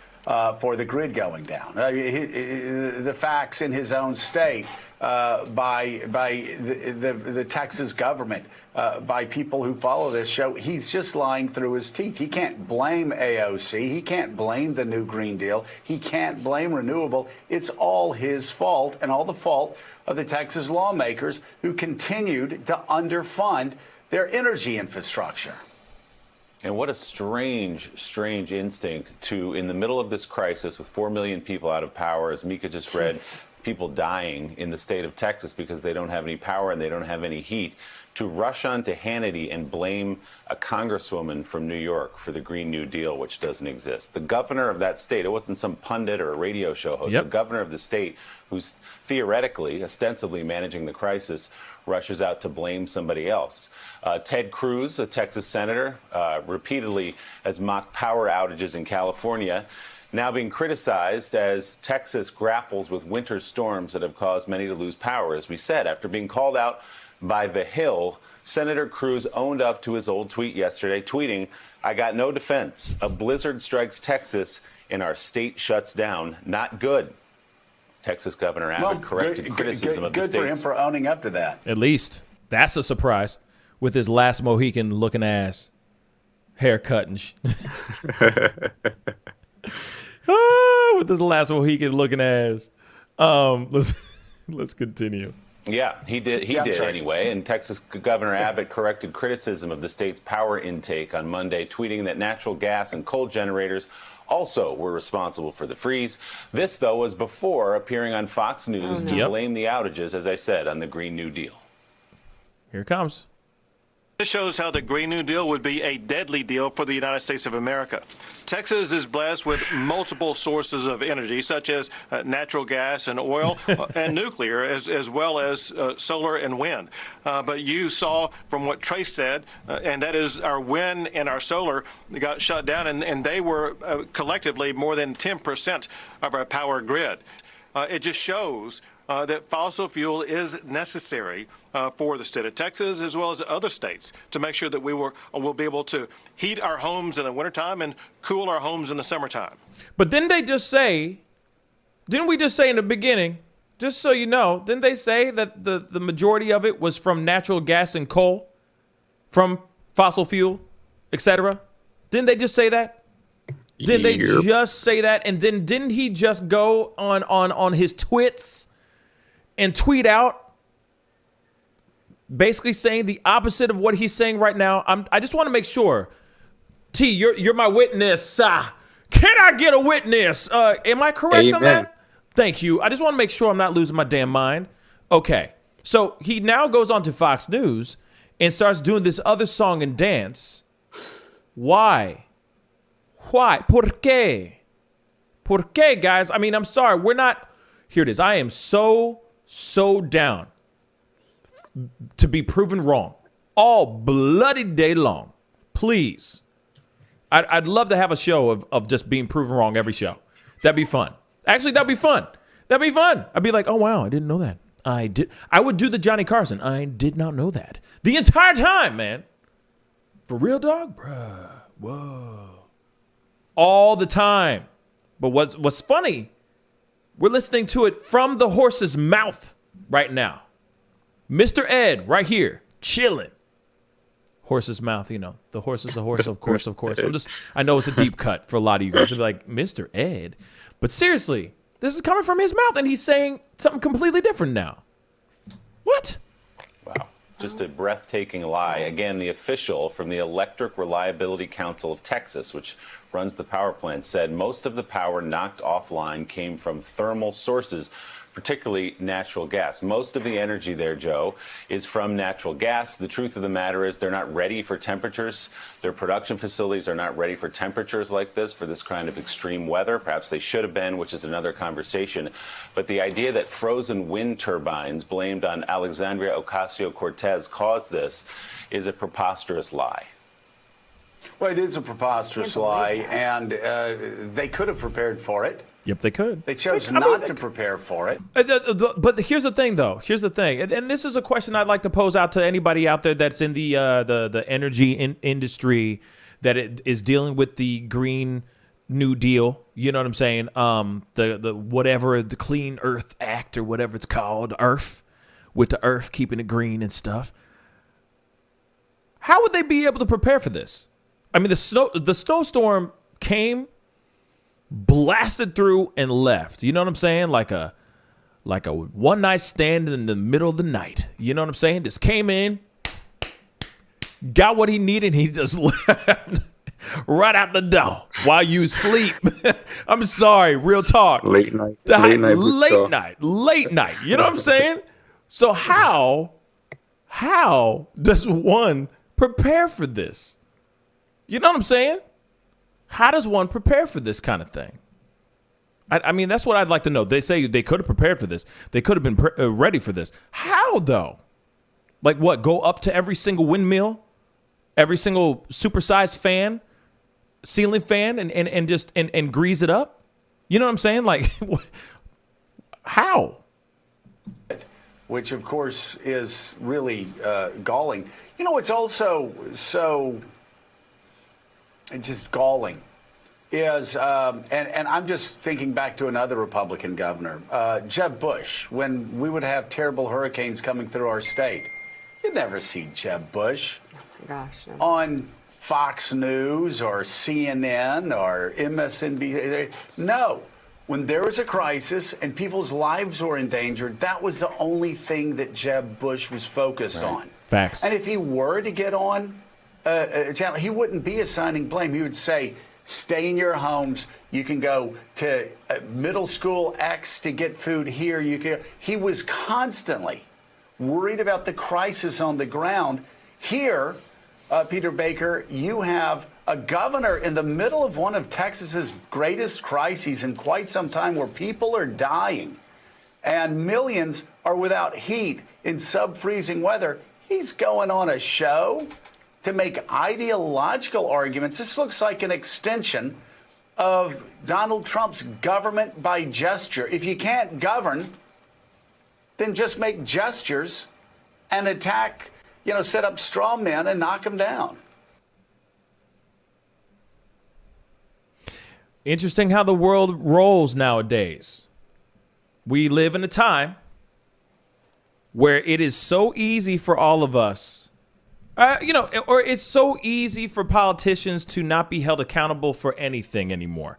Speaker 10: for the grid going down. The facts in his own state by the Texas government, by people who follow this show, he's just lying through his teeth. He can't blame AOC. He can't blame the new Green Deal. He can't blame renewable. It's all his fault and all the fault of the Texas lawmakers who continued to underfund their energy infrastructure.
Speaker 11: And what a strange instinct to, in the middle of this crisis with 4 million people out of power, as Mika just read, people dying in the state of Texas because they don't have any power and they don't have any heat, to rush onto Hannity and blame a congresswoman from New York for the Green New Deal, which doesn't exist. The governor of that state, it wasn't some pundit or a radio show host, the governor of the state, who's theoretically, ostensibly managing the crisis, rushes out to blame somebody else. Ted Cruz, a Texas senator, repeatedly has mocked power outages in California, now being criticized as Texas grapples with winter storms that have caused many to lose power. As we said, after being called out by The Hill, Senator Cruz owned up to his old tweet yesterday, tweeting, "I got no defense. A blizzard strikes Texas and our state shuts down. Not good." Texas Governor Abbott corrected criticism of the state's...
Speaker 10: Good for him for owning up to that.
Speaker 1: At least. That's a surprise. With his last Mohican looking ass. Haircut and with his last Mohican looking ass. Let's continue.
Speaker 11: Yeah, he did anyway. And Texas Governor Abbott corrected criticism of the state's power intake on Monday, tweeting that natural gas and coal generators also were responsible for the freeze. This, though, was before appearing on Fox News to blame the outages, as I said, on the Green New Deal.
Speaker 1: Here it comes.
Speaker 12: This shows how the Green New Deal would be a deadly deal for the United States of America. Texas is blessed with multiple sources of energy, such as natural gas and oil and nuclear, as well as solar and wind. But you saw from what Trace said, and that is our wind and our solar got shut down, and they were collectively more than 10% of our power grid. It just shows that fossil fuel is necessary for the state of Texas as well as other states to make sure that we'll be able to heat our homes in the wintertime and cool our homes in the summertime.
Speaker 1: But didn't we just say in the beginning, just so you know, didn't they say that the majority of it was from natural gas and coal, from fossil fuel, etc.? Didn't they just say that? Didn't they just say that? And then didn't he just go on his twits and tweet out basically saying the opposite of what he's saying right now? I just want to make sure. T, you're my witness. Can I get a witness? Am I correct on that? Thank you. I just want to make sure I'm not losing my damn mind. Okay. So he now goes on to Fox News and starts doing this other song and dance. Why? ¿Por qué? ¿Por qué, guys? I mean, I'm sorry. We're not... Here it is. I am so down to be proven wrong all bloody day long. Please. I'd love to have a show of just being proven wrong every show. That'd be fun. Actually, that'd be fun. That'd be fun. I'd be like, oh, wow, I didn't know that. I would do the Johnny Carson. I did not know that. The entire time, man. For real, dog? Bruh. Whoa. All the time. But what's funny We're listening to it from the horse's mouth right now. Mr. Ed, right here, chilling. Horse's mouth, you know. The horse is a horse, of course. I know it's a deep cut for a lot of you guys. You'll be like, Mr. Ed. But seriously, this is coming from his mouth, and he's saying something completely different now. What?
Speaker 11: Wow. Just a breathtaking lie. Again, the official from the Electric Reliability Council of Texas, which runs the power plant, said most of the power knocked offline came from thermal sources, particularly natural gas. Most of the energy there, Joe, is from natural gas. The truth of the matter is they're not ready for temperatures. Their production facilities are not ready for temperatures like this, for this kind of extreme weather. Perhaps they should have been, which is another conversation. But the idea that frozen wind turbines blamed on Alexandria Ocasio-Cortez caused this is a preposterous lie.
Speaker 10: Well, it is a preposterous lie, and they could have prepared for it.
Speaker 1: Yep, they could.
Speaker 10: They chose not to prepare for it.
Speaker 1: But here's the thing, though. Here's the thing, and this is a question I'd like to pose out to anybody out there that's in the energy industry that is dealing with the Green New Deal. You know what I'm saying? The Clean Earth Act or whatever it's called, Earth, with the Earth keeping it green and stuff. How would they be able to prepare for this? I mean, the snowstorm came, blasted through, and left. You know what I'm saying? Like a one night stand in the middle of the night. You know what I'm saying? Just came in, got what he needed, and he just left right out the door while you sleep. I'm sorry, real talk.
Speaker 8: Late night.
Speaker 1: Late night. You know what I'm saying? So how does one prepare for this? You know what I'm saying? How does one prepare for this kind of thing? I mean, that's what I'd like to know. They say they could have prepared for this. They could have been ready for this. How, though? Like what? Go up to every single windmill, every single supersized fan, ceiling fan, and just grease it up? You know what I'm saying? Like, how?
Speaker 10: Which, of course, is really galling. You know, it's also so just galling is, and I'm just thinking back to another Republican governor, Jeb Bush, when we would have terrible hurricanes coming through our state. You'd never see Jeb Bush on Fox News or CNN or MSNBC. No. When there was a crisis and people's lives were endangered, that was the only thing that Jeb Bush was focused on.
Speaker 1: Facts.
Speaker 10: And if he were to get on a channel, he wouldn't be assigning blame. He would say, stay in your homes. You can go to middle school X to get food here. He was constantly worried about the crisis on the ground. Here, Peter Baker, you have a governor in the middle of one of Texas's greatest crises in quite some time, where people are dying and millions are without heat in sub-freezing weather. He's going on a show to make ideological arguments. This looks like an extension of Donald Trump's government by gesture. If you can't govern, then just make gestures and attack, set up straw men and knock them down.
Speaker 1: Interesting how the world rolls nowadays. We live in a time where it is so easy for all of us, or it's so easy for politicians to not be held accountable for anything anymore.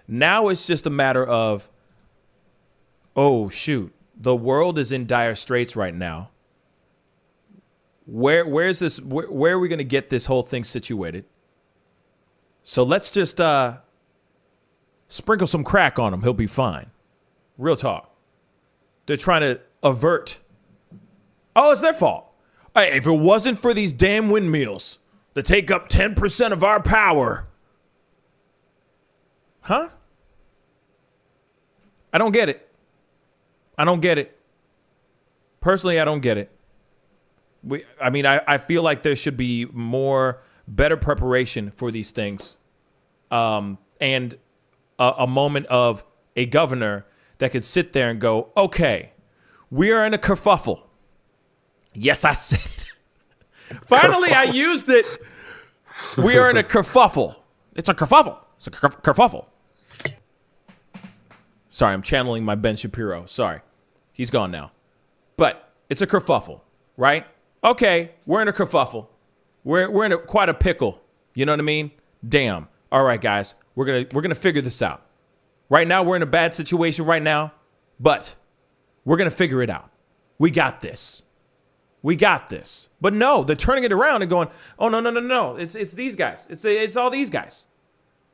Speaker 1: Now it's just a matter of, oh, shoot, the world is in dire straits right now. Where are we going to get this whole thing situated? So let's just sprinkle some crack on him. He'll be fine. Real talk. They're trying to avert. Oh, it's their fault. Hey, if it wasn't for these damn windmills that take up 10% of our power. Huh? I don't get it. Personally, I don't get it. I feel like there should be better preparation for these things. And a moment of a governor that could sit there and go, okay, we are in a kerfuffle. Yes, I said it. Finally, I used it. We are in a kerfuffle. It's a kerfuffle. It's a kerfuffle. Sorry, I'm channeling my Ben Shapiro. Sorry. He's gone now. But it's a kerfuffle, right? Okay, we're in a kerfuffle. We're in quite a pickle. You know what I mean? Damn. All right, guys, we're gonna figure this out. Right now, we're in a bad situation right now, but we're gonna figure it out. We got this. We got this. But no, they're turning it around and going, oh, no. It's these guys. It's all these guys.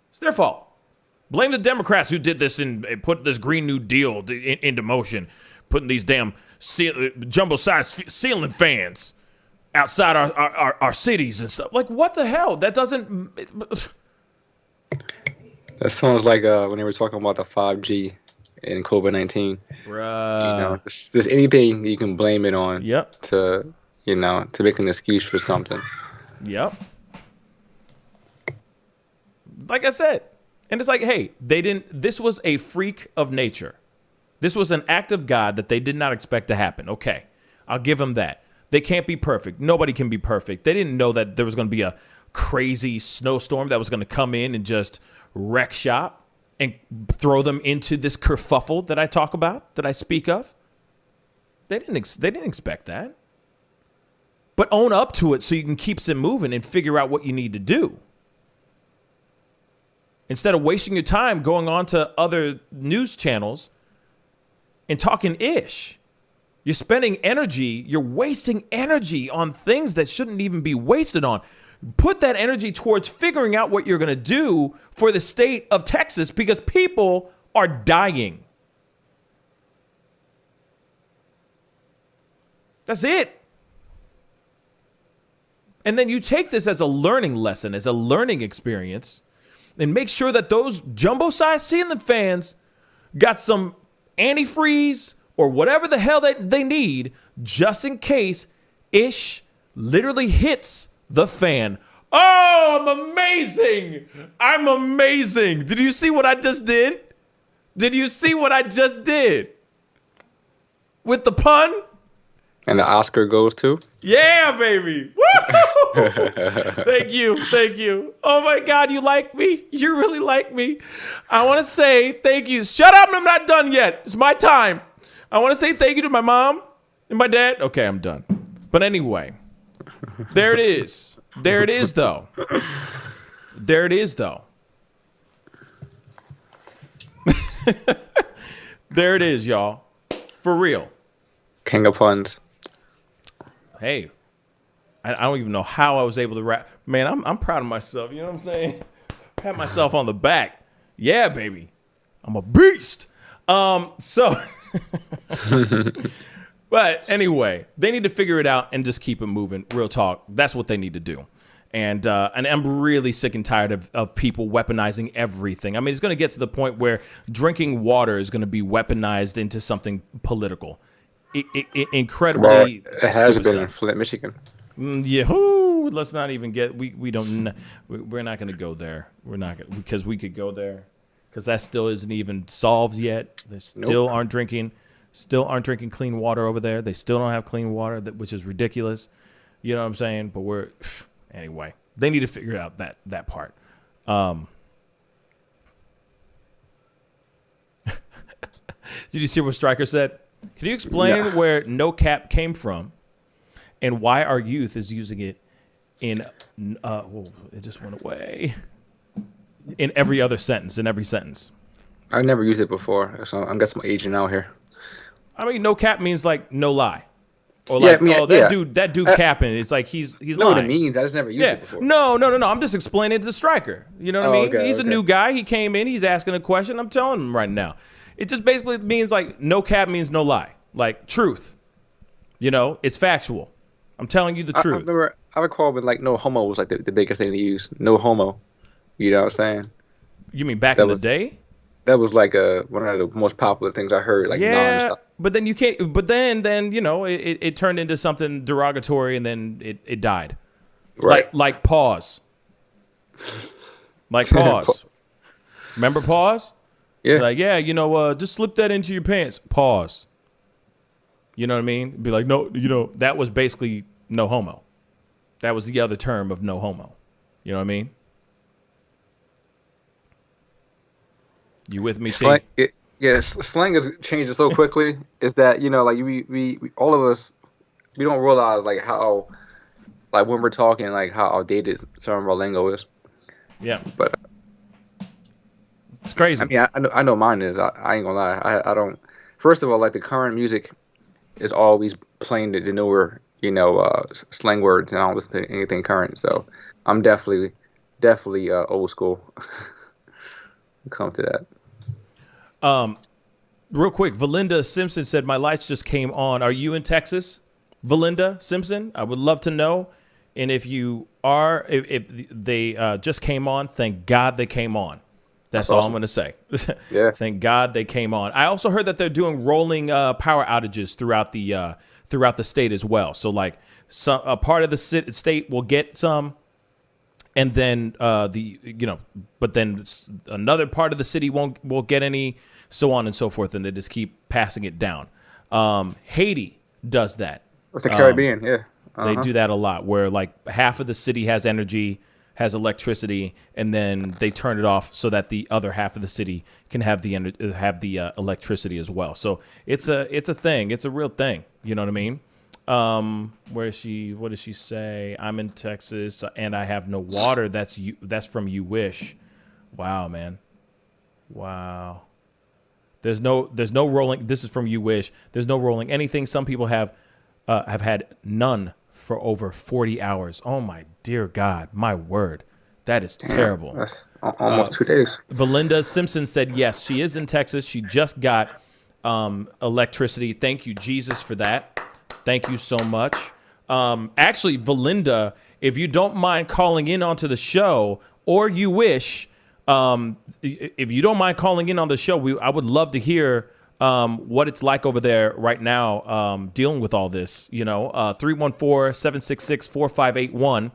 Speaker 1: It's their fault. Blame the Democrats who did this and put this Green New Deal into motion, putting these damn jumbo-sized ceiling fans outside our cities and stuff. Like, what the hell? That doesn't...
Speaker 8: That sounds like when they were talking about the 5G and COVID-19.
Speaker 1: Bruh.
Speaker 8: You know, there's anything you can blame it on.
Speaker 1: Yep.
Speaker 8: To make an excuse for something.
Speaker 1: Yep. Like I said. And it's like, hey, this was a freak of nature. This was an act of God that they did not expect to happen. Okay, I'll give them that. They can't be perfect. Nobody can be perfect. They didn't know that there was going to be a crazy snowstorm that was going to come in and just wreck shop and throw them into this kerfuffle that I talk about, that I speak of. They didn't expect that. But own up to it so you can keep it moving and figure out what you need to do. Instead of wasting your time going on to other news channels and talking ish. You're spending energy, you're wasting energy on things that shouldn't even be wasted on. Put that energy towards figuring out what you're going to do for the state of Texas because people are dying. That's it. And then you take this as a learning lesson, as a learning experience, and make sure that those jumbo-sized ceiling fans got some antifreeze or whatever the hell that they need just in case ish literally hits the fan. Oh, I'm amazing. I'm amazing. Did you see what I just did? Did you see what I just did? With the pun?
Speaker 8: And the Oscar goes to?
Speaker 1: Yeah, baby. Woo! Thank you. Oh my God, you like me? You really like me. I want to say thank you. Shut up, I'm not done yet. It's my time. I want to say thank you to my mom and my dad. Okay, I'm done. But anyway, there it is. There it is, though. There it is, though. There it is, y'all. For real.
Speaker 8: King of puns.
Speaker 1: Hey, I don't even know how I was able to rap. Man, I'm proud of myself. You know what I'm saying? Pat myself on the back. Yeah, baby. I'm a beast. So, but anyway, they need to figure it out and just keep it moving. Real talk. That's what they need to do. And I'm really sick and tired of people weaponizing everything. I mean, it's going to get to the point where drinking water is going to be weaponized into something political. Incredibly.
Speaker 8: Well, it has been in Flint, Michigan.
Speaker 1: Yeah. Ooh, let's not even get. We're not going to go there. We're not gonna, because we could go there because that still isn't even solved yet. They still aren't drinking clean water over there. They still don't have clean water, which is ridiculous. You know what I'm saying? But anyway, they need to figure out that part. Did you see what Stryker said? Can you explain where no cap came from and why our youth is using it in, it just went away, in every other sentence, in every sentence?
Speaker 8: I've never used it before, so I'm guessing I'm aging out here.
Speaker 1: I mean, no cap means like no lie. Or like, that dude capping. It's like he's lying.
Speaker 8: What it means. I just never used it before.
Speaker 1: No. I'm just explaining it to Stryker. You know what I mean?
Speaker 8: Okay,
Speaker 1: he's a new guy. He came in. He's asking a question. I'm telling him right now. It just basically means like no cap means no lie. Like truth. You know, it's factual. I'm telling you the truth.
Speaker 8: I remember I recall when like no homo was like the bigger thing to use. No homo. You know what I'm saying?
Speaker 1: You mean back in the day?
Speaker 8: That was like one of the most popular things I heard. Like nonstop.
Speaker 1: But then you can't. But then you know it turned into something derogatory, and then it died.
Speaker 8: Right.
Speaker 1: Like pause. Like pause. Remember pause?
Speaker 8: Yeah.
Speaker 1: Like you know just slip that into your pants. Pause. You know what I mean? Be like no. You know that was basically no homo. That was the other term of no homo. You know what I mean? You with me, T?
Speaker 8: Yeah, slang is changing so quickly. Is that like we all of us, we don't realize like how, like when we're talking, like how outdated some of our lingo is.
Speaker 1: Yeah,
Speaker 8: but
Speaker 1: it's crazy.
Speaker 8: I mean, I know mine is. I ain't gonna lie. I don't. First of all, like the current music is always playing the newer, slang words and all this anything current. So I'm definitely old school. Come to that.
Speaker 1: Real quick, Valinda Simpson said, my lights just came on. Are you in Texas, Valinda Simpson? I would love to know. And if you are, if they just came on, thank God they came on. That's all
Speaker 8: awesome.
Speaker 1: I'm going to say.
Speaker 8: Yeah.
Speaker 1: Thank God they came on. I also heard that they're doing rolling power outages throughout the state as well. So like a part of the state will get some, and then but then another part of the city won't get any, so on and so forth, and they just keep passing it down. Haiti does that.
Speaker 8: What's the Caribbean? Yeah,
Speaker 1: they do that a lot, where like half of the city has energy, has electricity, and then they turn it off so that the other half of the city can have the electricity as well. So it's a thing. It's a real thing. You know what I mean? Where is she? What does she say? I'm in Texas and I have no water. That's from You Wish. Wow, man. Wow. There's no rolling. This is from You Wish. There's no rolling anything. Some people have had none for over 40 hours. Oh my dear God, my word. That is terrible.
Speaker 8: That's almost 2 days.
Speaker 1: Valinda Simpson said, yes, she is in Texas. She just got electricity. Thank you, Jesus, for that. Thank you so much. Actually, Valinda, if you don't mind calling in onto the show, or You Wish, if you don't mind calling in on the show, I would love to hear what it's like over there right now, dealing with all this. 314-766-4581.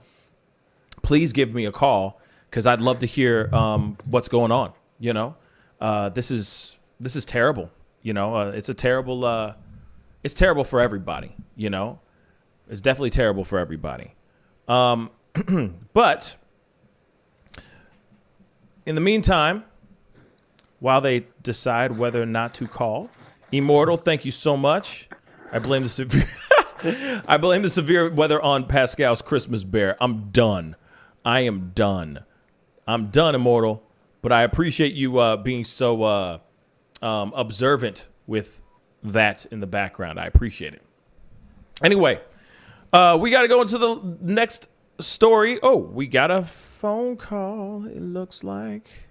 Speaker 1: Please give me a call, because I'd love to hear what's going on. This is terrible. It's terrible for everybody. It's definitely terrible for everybody. But in the meantime, while they decide whether or not to call, Immortal, thank you so much. I blame the severe weather on Pascal's Christmas bear. I'm done. I am done. I'm done, Immortal. But I appreciate you being so observant with that in the background. I appreciate it. Anyway, we got to go into the next story. Oh, we got a phone call, it looks like.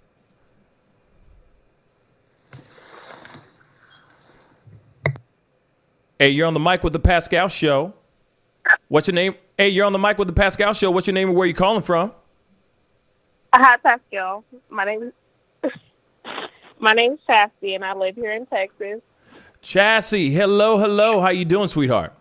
Speaker 1: Hey, you're on the mic with the Pascal Show. What's your name? Hey, you're on the mic with the Pascal Show. What's your name and where you calling from?
Speaker 13: Hi, Pascal. My name is Chassie, and I live here in Texas.
Speaker 1: Chassie, hello. How you doing, sweetheart?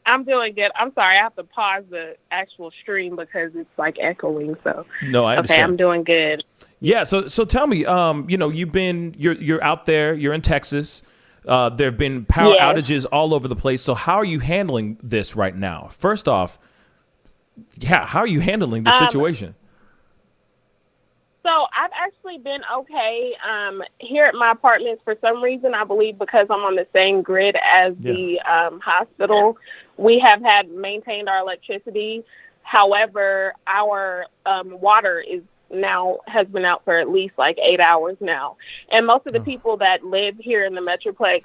Speaker 13: I'm doing good. I'm sorry, I have to pause the actual stream because it's like echoing. So
Speaker 1: no, I understand.
Speaker 13: Okay, I'm doing good.
Speaker 1: Yeah. So tell me, you're out there. You're in Texas. There have been power outages all over the place. So how are you handling this right now? First off, how are you handling the situation?
Speaker 13: So I've actually been okay here at my apartments. For some reason, I believe because I'm on the same grid as the hospital, we have maintained our electricity. However, our water has been out for at least like 8 hours now. And most of the people that live here in the Metroplex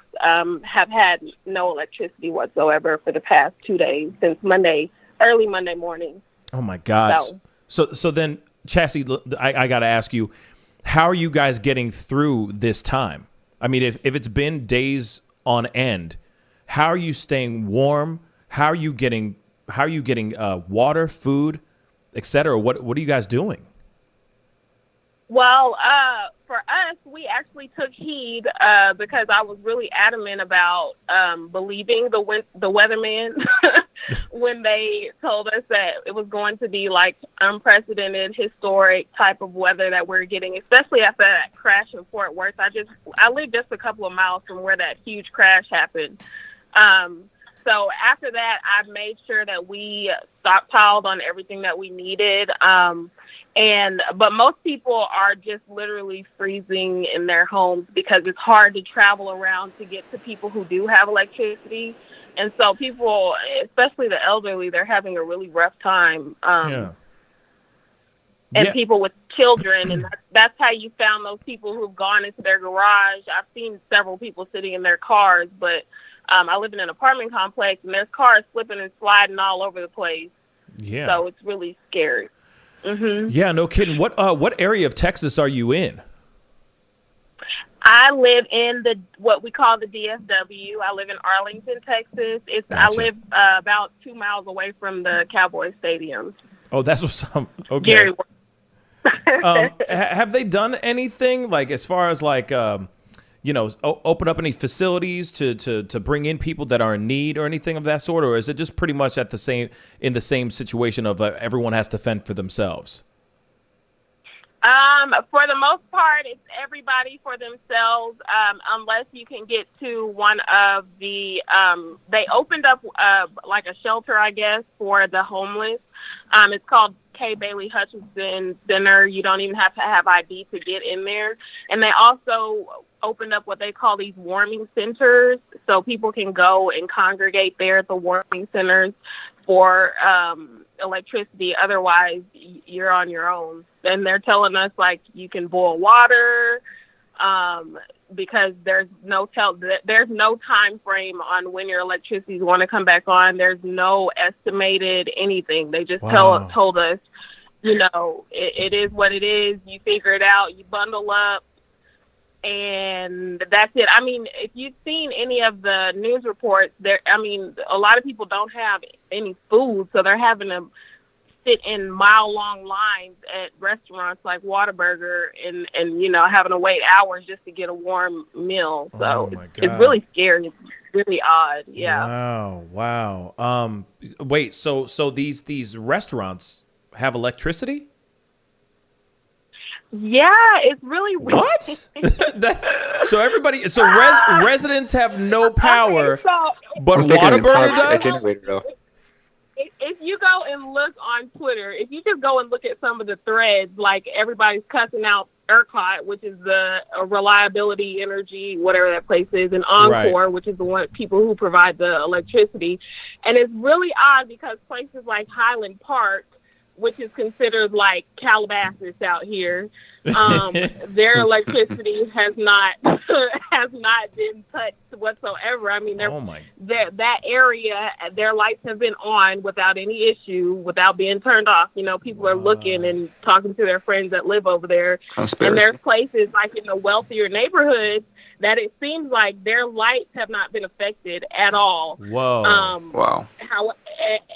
Speaker 13: have had no electricity whatsoever for the past 2 days, since early Monday morning.
Speaker 1: Oh my God. So then, Chassie, I got to ask you, how are you guys getting through this time? I mean, if it's been days on end, how are you staying warm? How are you getting water, food, etc.? What are you guys doing?
Speaker 13: Well, for us, we actually took heed because I was really adamant about believing the weatherman when they told us that it was going to be like unprecedented, historic type of weather that we're getting, especially after that crash in Fort Worth. I live just a couple of miles from where that huge crash happened. So so after that, I made sure that we stockpiled on everything that we needed. But most people are just literally freezing in their homes because it's hard to travel around to get to people who do have electricity. And so people, especially the elderly, they're having a really rough time. And people with children, and that's how you found those people who've gone into their garage. I've seen several people sitting in their cars, but I live in an apartment complex, and there's cars slipping and sliding all over the place.
Speaker 1: Yeah.
Speaker 13: So it's really scary. Mm-hmm.
Speaker 1: Yeah, no kidding. What area of Texas are you in?
Speaker 13: I live in what we call the DFW. I live in Arlington, Texas.
Speaker 1: Gotcha.
Speaker 13: I live about 2 miles away from the Cowboy Stadium.
Speaker 1: Oh, that's what's okay.
Speaker 13: Gary.
Speaker 1: Have they done anything like as far as like open up any facilities to bring in people that are in need or anything of that sort, or is it just pretty much in the same situation of everyone has to fend for themselves?
Speaker 13: For the most part, it's everybody for themselves, unless you can get to one of the, they opened up like a shelter, I guess, for the homeless. It's called K. Bailey Hutchinson Center. You don't even have to have ID to get in there. And they also opened up what they call these warming centers, so people can go and congregate there at the warming centers for electricity. Otherwise, you're on your own. And they're telling us, like, you can boil water because there's no time frame on when your electricity is going to come back on. There's no estimated anything. They just told us, it is what it is. You figure it out. You bundle up. And that's it. I mean, if you've seen any of the news reports, a lot of people don't have any food, so they're having to sit in mile-long lines at restaurants like Whataburger and having to wait hours just to get a warm meal. So it's really scary. It's really odd. Yeah.
Speaker 1: Wow. Wait. So these restaurants have electricity?
Speaker 13: Yeah, it's really weird.
Speaker 1: What? Residents have no power, but Whataburger does?
Speaker 13: If you go and look on Twitter, if you just go and look at some of the threads, like everybody's cussing out ERCOT, which is the Reliability Energy, whatever that place is, and Encore, which is the one people who provide the electricity. And it's really odd because places like Highland Park, which is considered like Calabasas out here, their electricity has not been touched whatsoever. I mean, that area, their lights have been on without any issue, without being turned off. People are looking and talking to their friends that live over there.
Speaker 8: Conspiracy.
Speaker 13: And there's places like in the wealthier neighborhoods that it seems like their lights have not been affected at all.
Speaker 1: Whoa.
Speaker 8: Wow.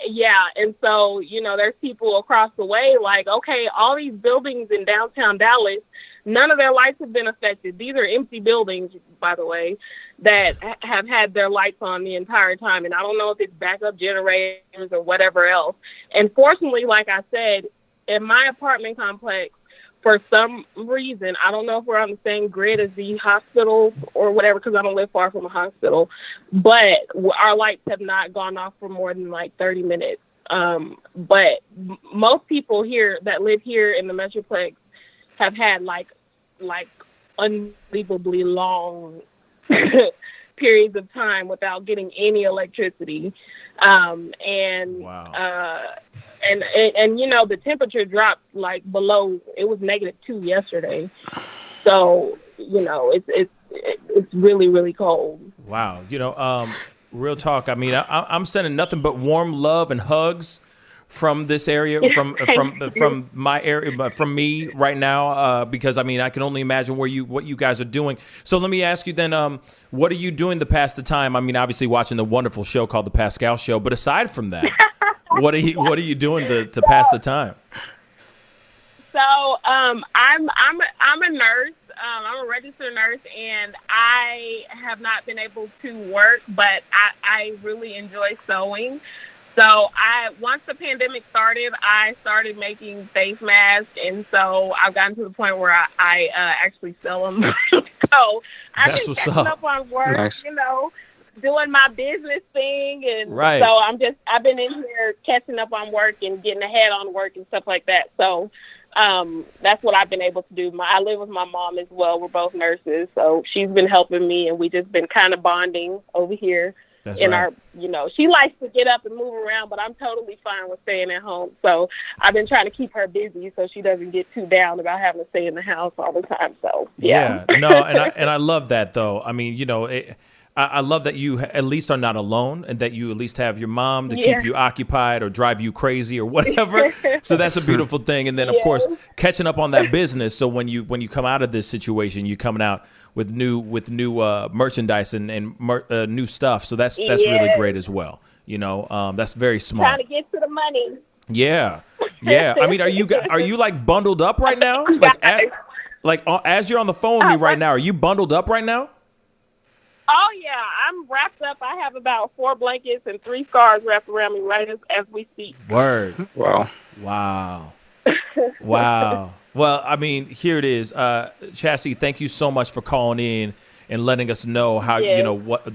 Speaker 13: Yeah, and so, there's people across the way like, okay, all these buildings in downtown Dallas, none of their lights have been affected. These are empty buildings, by the way, that have had their lights on the entire time. And I don't know if it's backup generators or whatever else. And fortunately, like I said, in my apartment complex, for some reason, I don't know if we're on the same grid as the hospital or whatever, because I don't live far from a hospital, but our lights have not gone off for more than like 30 minutes. But most people here that live here in the Metroplex have had like unbelievably long periods of time without getting any electricity. And the temperature dropped like below. It was -2 yesterday, so it's really, really cold.
Speaker 1: Wow. Real talk. I mean, I'm sending nothing but warm love and hugs from this area, from my area, from me right now, because I mean, I can only imagine what you guys are doing. So let me ask you then, what are you doing to pass the time? I mean, obviously watching the wonderful show called The Pascal Show, but aside from that, what are you doing to pass the time?
Speaker 13: So I'm a nurse. I'm a registered nurse, and I have not been able to work, but I really enjoy sewing. So once the pandemic started, I started making face masks, and so I've gotten to the point where I actually sell them. So I've been catching up on work,
Speaker 8: Nice.
Speaker 13: doing my business thing, and
Speaker 1: Right.
Speaker 13: so I've been in here catching up on work and getting ahead on work and stuff like that. So that's what I've been able to do. I live with my mom as well. We're both nurses, so she's been helping me, and we just been kind of bonding over here.
Speaker 1: That's
Speaker 13: in
Speaker 1: right.
Speaker 13: our, she likes to get up and move around, but I'm totally fine with staying at home. So I've been trying to keep her busy so she doesn't get too down about having to stay in the house all the time. So yeah.
Speaker 1: No, and I love that though. I mean, I love that you at least are not alone, and that you at least have your mom to keep you occupied or drive you crazy or whatever. So that's a beautiful thing. And then of course catching up on that business. So when you come out of this situation, you're coming out with new merchandise and new stuff. So that's really great as well. That's very smart.
Speaker 13: Trying to get to the money.
Speaker 1: Yeah. I mean, are you like bundled up right now? As you're on the phone with me right now, are you bundled up right now?
Speaker 13: Oh yeah, I'm wrapped up. I have about 4 blankets and 3 scarves wrapped around me right as we speak.
Speaker 1: Word.
Speaker 8: Wow.
Speaker 1: Well, I mean, here it is. Chassie, thank you so much for calling in and letting us know how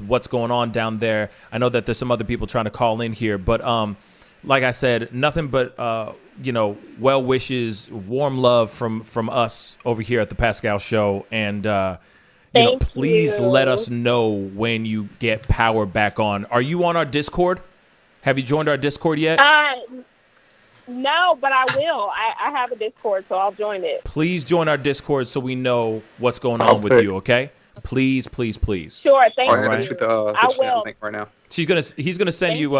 Speaker 1: what's going on down there. I know that there's some other people trying to call in here, but like I said, nothing but well wishes, warm love from us over here at the Pascal Show, and please let us know when you get power back on. Are you on our Discord? Have you joined our Discord yet?
Speaker 13: No, but I will. I have a Discord, so I'll join it.
Speaker 1: Please join our Discord so we know what's going on with you, okay? Please.
Speaker 13: Sure, thank you.
Speaker 8: I
Speaker 13: will.
Speaker 8: link right now.
Speaker 1: He's gonna send you.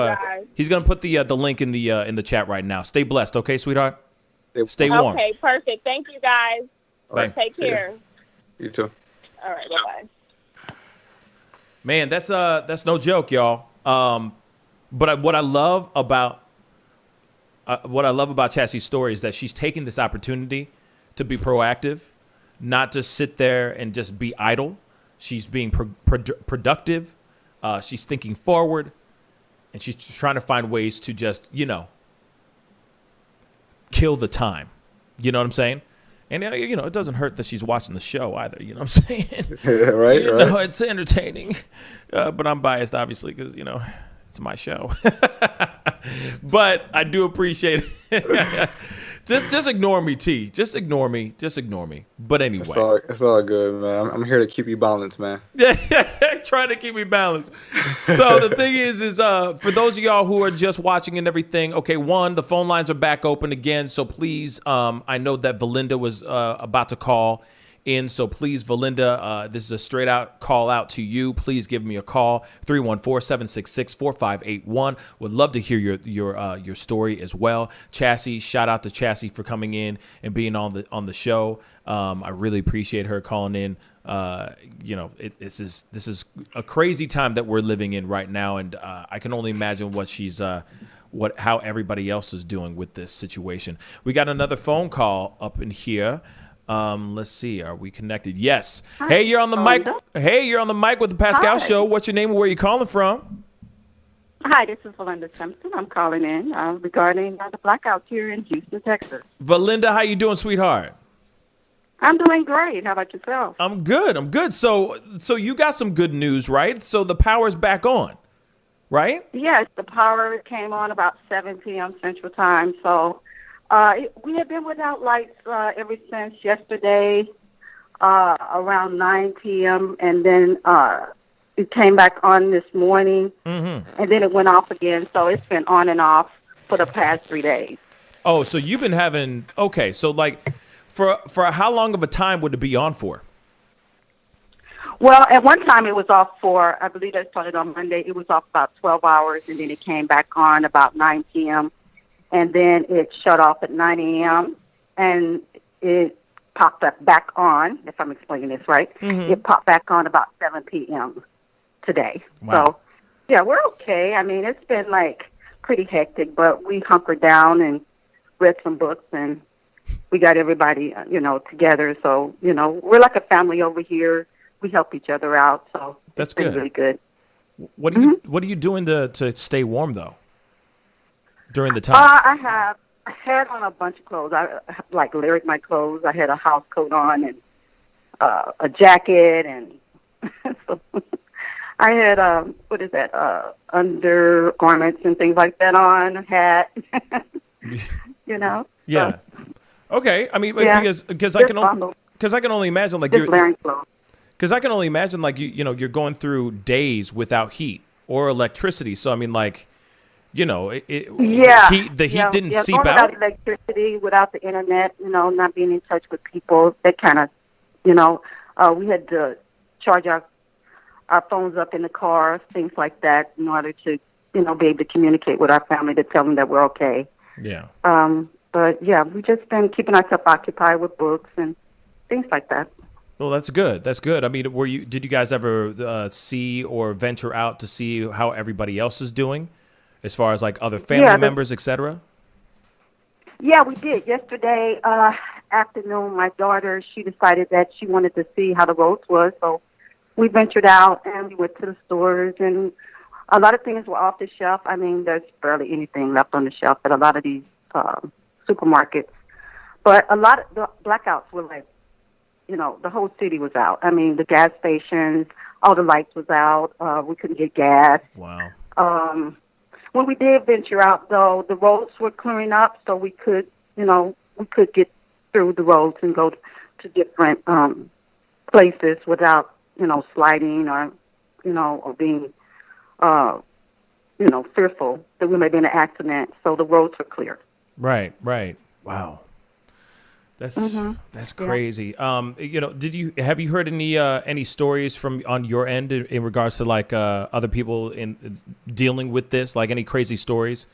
Speaker 1: He's gonna put the link in the chat right now. Stay blessed, okay, sweetheart. Stay warm.
Speaker 13: Okay, perfect. Thank you, guys.
Speaker 1: Bye.
Speaker 13: Take care.
Speaker 8: You too.
Speaker 13: All right, bye-bye.
Speaker 1: Man, that's no joke, y'all. But what I love about Chassie's story is that she's taking this opportunity to be proactive, not to sit there and just be idle. She's being productive. She's thinking forward, and she's trying to find ways to just, kill the time. You know what I'm saying? And, it doesn't hurt that she's watching the show either. You know what I'm saying?
Speaker 8: Right.
Speaker 1: It's entertaining. But I'm biased, obviously, because, it's my show. But I do appreciate it. Just ignore me, T. Just ignore me. But anyway.
Speaker 8: It's all good, man. I'm here to keep you balanced, man.
Speaker 1: Trying to keep me balanced. So the thing is for those of y'all who are just watching and everything, okay, the phone lines are back open again. So please, I know that Valinda was about to call in. So please, Valinda, this is a straight out call out to you. Please give me a call, 314-766-4581. Would love to hear your story as well. Chassie, shout out to Chassie for coming in and being on the show. I really appreciate her calling in. This is a crazy time that we're living in right now, and I can only imagine what how everybody else is doing with this situation. We got another phone call up in here. Let's see. Are we connected? Yes.
Speaker 14: Hi,
Speaker 1: hey, you're on the mic.
Speaker 14: Belinda.
Speaker 1: Hey, you're on the mic with the Pascal Show. What's your name and where you calling from?
Speaker 14: Hi, this is Valinda Simpson. I'm calling in regarding the blackouts here in Houston, Texas.
Speaker 1: Valinda, how you doing, sweetheart?
Speaker 14: I'm doing great. How about yourself?
Speaker 1: I'm good. So you got some good news, right? So the power's back on, right?
Speaker 14: Yes, the power came on about 7 p.m. Central Time. So we have been without lights ever since yesterday around 9 p.m. And then it came back on this morning, and then it went off again. So it's been on and off for the past 3 days.
Speaker 1: Oh, so you've been having – okay, so like for how long of a time would it be on for?
Speaker 14: Well, at one time it was off for, I believe it started on Monday. It was off about 12 hours, and then it came back on about 9 p.m., and then it shut off at 9 a.m., and it popped up back on, if I'm explaining this right. It popped back on about 7 p.m. today.
Speaker 1: Wow.
Speaker 14: So, yeah, we're okay. I mean, it's been, pretty hectic, but we hunkered down and read some books, and we got everybody, together. So, we're like a family over here. We help each other out, so
Speaker 1: that's
Speaker 14: good. Really good.
Speaker 1: What are you doing to stay warm though during the time?
Speaker 14: I had on a bunch of clothes. I layered my clothes. I had a house coat on and a jacket, and so I had what is that? Undergarments and things like that on, a hat. You know.
Speaker 1: Yeah. Okay. I mean,
Speaker 14: Yeah.
Speaker 1: because I
Speaker 14: Just
Speaker 1: can only imagine like
Speaker 14: just wearing clothes.
Speaker 1: because I can only imagine like you're going through days without heat or electricity. So I mean like,
Speaker 14: Yeah.
Speaker 1: the heat didn't seep
Speaker 14: going
Speaker 1: out.
Speaker 14: without electricity, without the internet, not being in touch with people. That kind of, we had to charge our phones up in the car, things like that, in order to, be able to communicate with our family to tell them that we're okay.
Speaker 1: Yeah.
Speaker 14: But yeah, we just been keeping ourselves occupied with books and things like that.
Speaker 1: Well, that's good. That's good. I mean, did you guys ever see or venture out to see how everybody else is doing, as far as like other family members, etc.?
Speaker 14: Yeah, we did. Yesterday afternoon, my daughter, she decided that she wanted to see how the roads was, so we ventured out and we went to the stores, and a lot of things were off the shelf. I mean, there's barely anything left on the shelf at a lot of these supermarkets. But a lot of the blackouts were like, the whole city was out. I mean, the gas stations, all the lights was out. We couldn't get gas.
Speaker 1: Wow.
Speaker 14: When we did venture out, though, the roads were clearing up, so we could get through the roads and go to different places without, sliding or, or being, fearful that we may be in an accident. So the roads were clear.
Speaker 1: Right. Wow. That's crazy. Have you heard any stories on your end in regards to like other people in dealing with this? Like any crazy stories?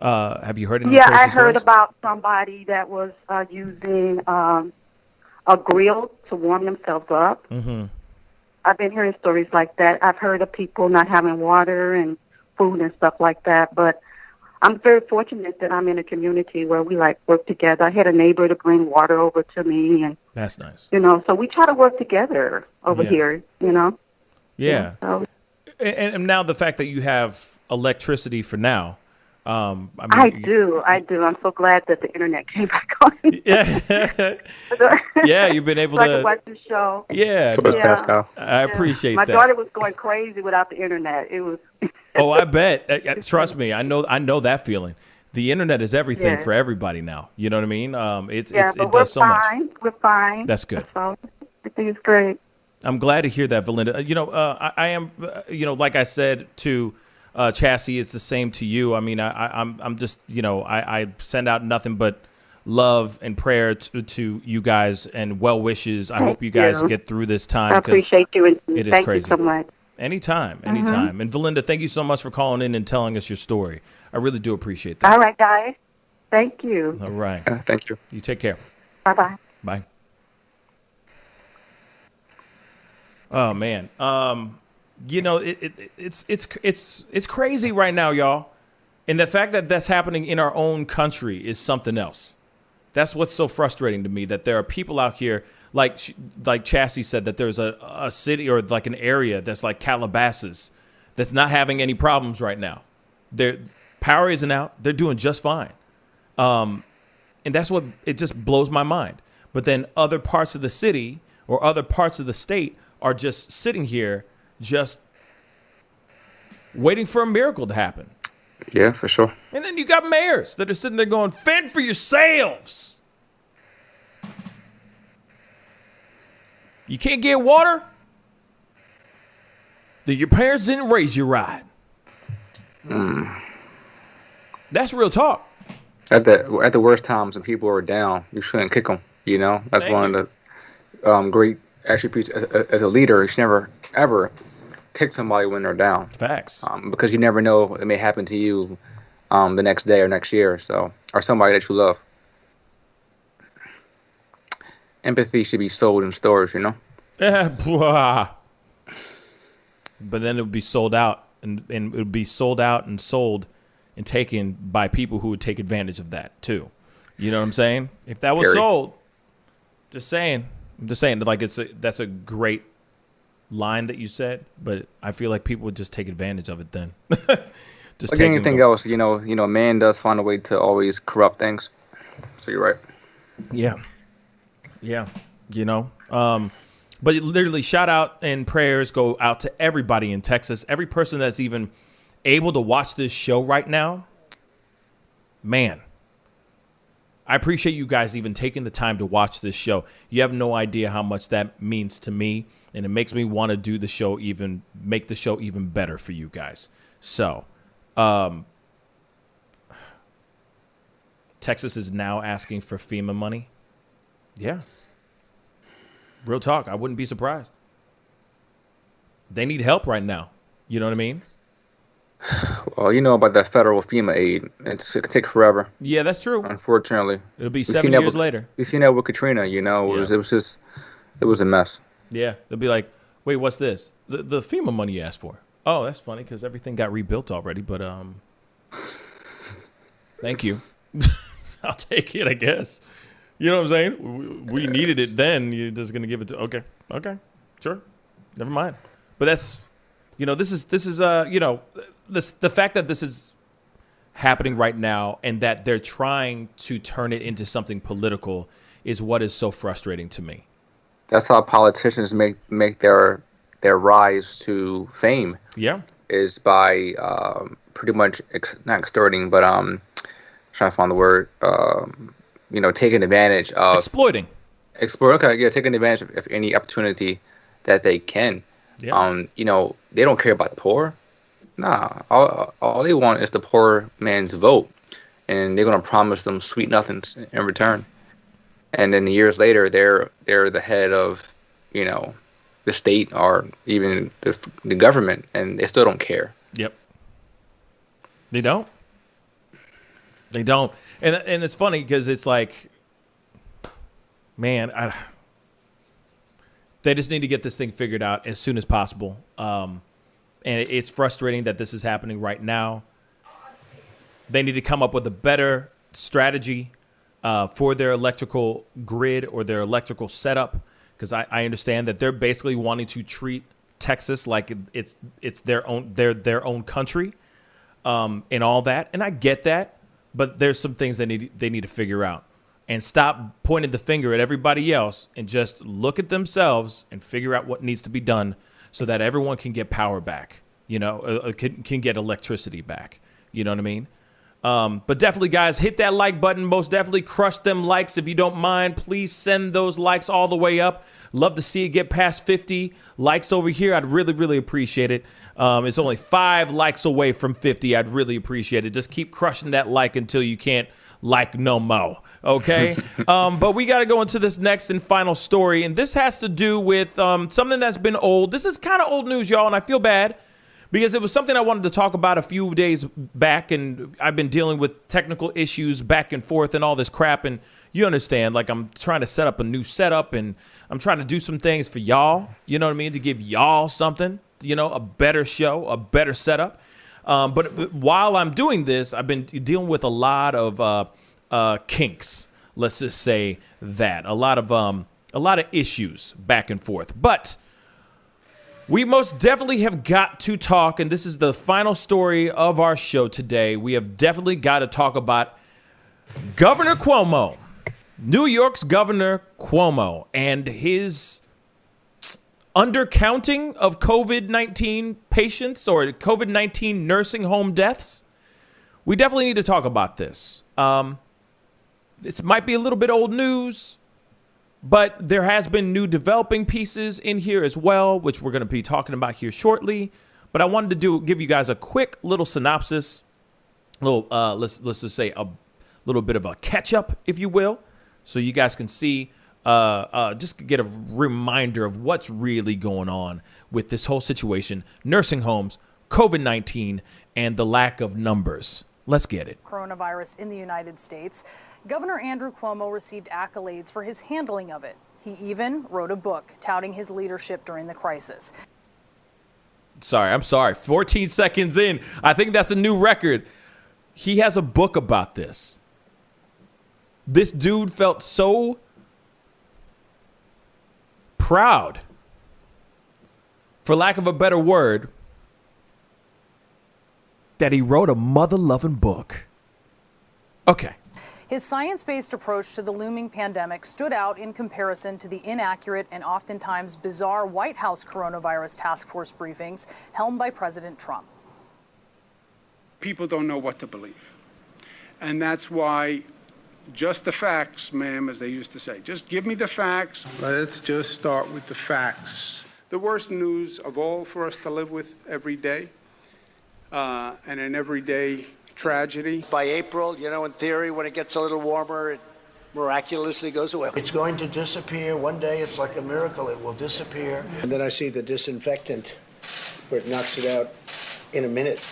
Speaker 1: Have you heard any?
Speaker 14: Yeah,
Speaker 1: crazy
Speaker 14: I heard
Speaker 1: stories?
Speaker 14: about somebody that was using a grill to warm themselves up.
Speaker 1: Mm-hmm.
Speaker 14: I've been hearing stories like that. I've heard of people not having water and food and stuff like that, but I'm very fortunate that I'm in a community where we work together. I had a neighbor to bring water over to me, and
Speaker 1: that's nice.
Speaker 14: So we try to work together over here.
Speaker 1: Yeah.
Speaker 14: So.
Speaker 1: And now the fact that you have electricity for now.
Speaker 14: I do. I'm so glad that the internet came back on.
Speaker 1: Yeah, you've been able
Speaker 14: so
Speaker 1: to
Speaker 14: I can watch the show.
Speaker 1: Yeah,
Speaker 8: So is Pascal.
Speaker 1: I appreciate
Speaker 14: My
Speaker 1: that.
Speaker 14: daughter was going crazy without the internet. It was.
Speaker 1: Oh, I bet. Trust me, I know that feeling. The internet is everything
Speaker 14: Yeah.
Speaker 1: for everybody now. You know what I mean? It
Speaker 14: but
Speaker 1: does so much.
Speaker 14: We're fine.
Speaker 1: That's good.
Speaker 14: So everything's great.
Speaker 1: I'm glad to hear that, Valinda. I am. Like I said to Chassie, it's the same to you. I mean, I'm just. I send out nothing but love and prayer to you guys and well wishes. I hope you guys get through this time.
Speaker 14: I appreciate you. And
Speaker 1: it is
Speaker 14: thank
Speaker 1: crazy.
Speaker 14: you so much.
Speaker 1: Anytime. And Valinda, thank you so much for calling in and telling us your story. I really do appreciate that.
Speaker 14: All right, guys. Thank you.
Speaker 1: All right.
Speaker 8: Thank you.
Speaker 1: You take care.
Speaker 14: Bye-bye.
Speaker 1: Bye. Oh man. It's crazy right now, y'all. And the fact that that's happening in our own country is something else. That's what's so frustrating to me, that there are people out here like Chassie said, that there's a city or like an area that's like Calabasas that's not having any problems right now. Their power isn't out. They're doing just fine. And that's what it just blows my mind. But then other parts of the city or other parts of the state are just sitting here just waiting for a miracle to happen.
Speaker 8: Yeah, for sure.
Speaker 1: And then you got mayors that are sitting there going, fend for yourselves. You can't get water? Then your parents didn't raise you right. That's real talk.
Speaker 8: At the worst times when people are down, you shouldn't kick them. That's one of the great attributes as a leader. You should never, ever kick somebody when they're down.
Speaker 1: Facts.
Speaker 8: Because you never know, it may happen to you the next day or next year, or somebody that you love. Empathy should be sold in stores,
Speaker 1: But then it would be sold out, and it would be sold out and sold and taken by people who would take advantage of that too. You know what I'm saying? If that was sold, I'm just saying, like that's a great line that you said, but I feel like people would just take advantage of it then.
Speaker 8: Just like anything else, man does find a way to always corrupt things. So you're right.
Speaker 1: Yeah. But literally, shout out and prayers go out to everybody in Texas. Every person that's even able to watch this show right now. Man, I appreciate you guys even taking the time to watch this show. You have no idea how much that means to me, and it makes me want to do the show make the show even better for you guys. So, Texas is now asking for FEMA money. Yeah. Real talk. I wouldn't be surprised. They need help right now. You know what I mean?
Speaker 8: Well, you know about that federal FEMA aid. It could take forever.
Speaker 1: Yeah, that's true.
Speaker 8: Unfortunately.
Speaker 1: It'll be 7 years later.
Speaker 8: We've seen that with Katrina, you know. It was a mess.
Speaker 1: Yeah. They'll be like, wait, what's this? The FEMA money you asked for. Oh, that's funny because everything got rebuilt already, but thank you. I'll take it, I guess. You know what I'm saying? We needed it then. You're just going to give it to, okay, sure. Never mind. But that's, this is the fact that this is happening right now and that they're trying to turn it into something political is what is so frustrating to me.
Speaker 8: That's how politicians make their rise to fame.
Speaker 1: Yeah. Is
Speaker 8: by pretty much not extorting, but trying to find the word, taking advantage of
Speaker 1: exploiting.
Speaker 8: Taking advantage of any opportunity that they can. Yeah. They don't care about the poor. Nah, all they want is the poor man's vote, and they're gonna promise them sweet nothings in return. And then years later, they're the head of, the state or even the government, and they still don't care.
Speaker 1: Yep. They don't. They don't. And it's funny because it's like, man, they just need to get this thing figured out as soon as possible. And it's frustrating that this is happening right now. They need to come up with a better strategy for their electrical grid or their electrical setup, because I understand that they're basically wanting to treat Texas like it's their own country, and all that. And I get that. But there's some things they need to figure out, and stop pointing the finger at everybody else and just look at themselves and figure out what needs to be done so that everyone can get power back, can get electricity back. You know what I mean? But definitely, guys, hit that like button. Most definitely crush them likes. If you don't mind, please send those likes all the way up. Love to see it get past 50 likes over here. I'd really, really appreciate it. It's only 5 likes away from 50. I'd really appreciate it. Just keep crushing that like until you can't like no more. Okay? But we got to go into this next and final story. And this has to do with something that's been old. This is kind of old news, y'all, and I feel bad, because it was something I wanted to talk about a few days back, and I've been dealing with technical issues back and forth and all this crap, and you understand, like, I'm trying to set up a new setup, and I'm trying to do some things for y'all, you know what I mean, to give y'all something, a better show, a better setup. But while I'm doing this, I've been dealing with a lot of kinks, let's just say that. A lot of issues back and forth. But we most definitely have got to talk, and this is the final story of our show today. We have definitely got to talk about Governor Cuomo, New York's Governor Cuomo, and his undercounting of COVID-19 patients or COVID-19 nursing home deaths. We definitely need to talk about this. This might be a little bit old news, but there has been new developing pieces in here as well, which we're going to be talking about here shortly. But I wanted to give you guys a quick little synopsis, let's just say a little bit of a catch up, if you will, so you guys can see, just get a reminder of what's really going on with this whole situation, nursing homes, COVID-19, and the lack of numbers. Let's get it.
Speaker 15: Coronavirus in the United States. Governor Andrew Cuomo received accolades for his handling of it. He even wrote a book touting his leadership during the crisis.
Speaker 1: I'm sorry. 14 seconds in. I think that's a new record. He has a book about this. This dude felt so proud, for lack of a better word, that he wrote a mother-loving book. Okay.
Speaker 15: His science-based approach to the looming pandemic stood out in comparison to the inaccurate and oftentimes bizarre White House coronavirus task force briefings helmed by President Trump.
Speaker 16: People don't know what to believe. And that's why just the facts, ma'am, as they used to say. Just give me the facts. Let's just start with the facts. The worst news of all for us to live with every day, and an everyday tragedy.
Speaker 17: By April, in theory, when it gets a little warmer, it miraculously goes away. It's going to disappear. One day, it's like a miracle. It will disappear. And then I see the disinfectant where it knocks it out in a minute.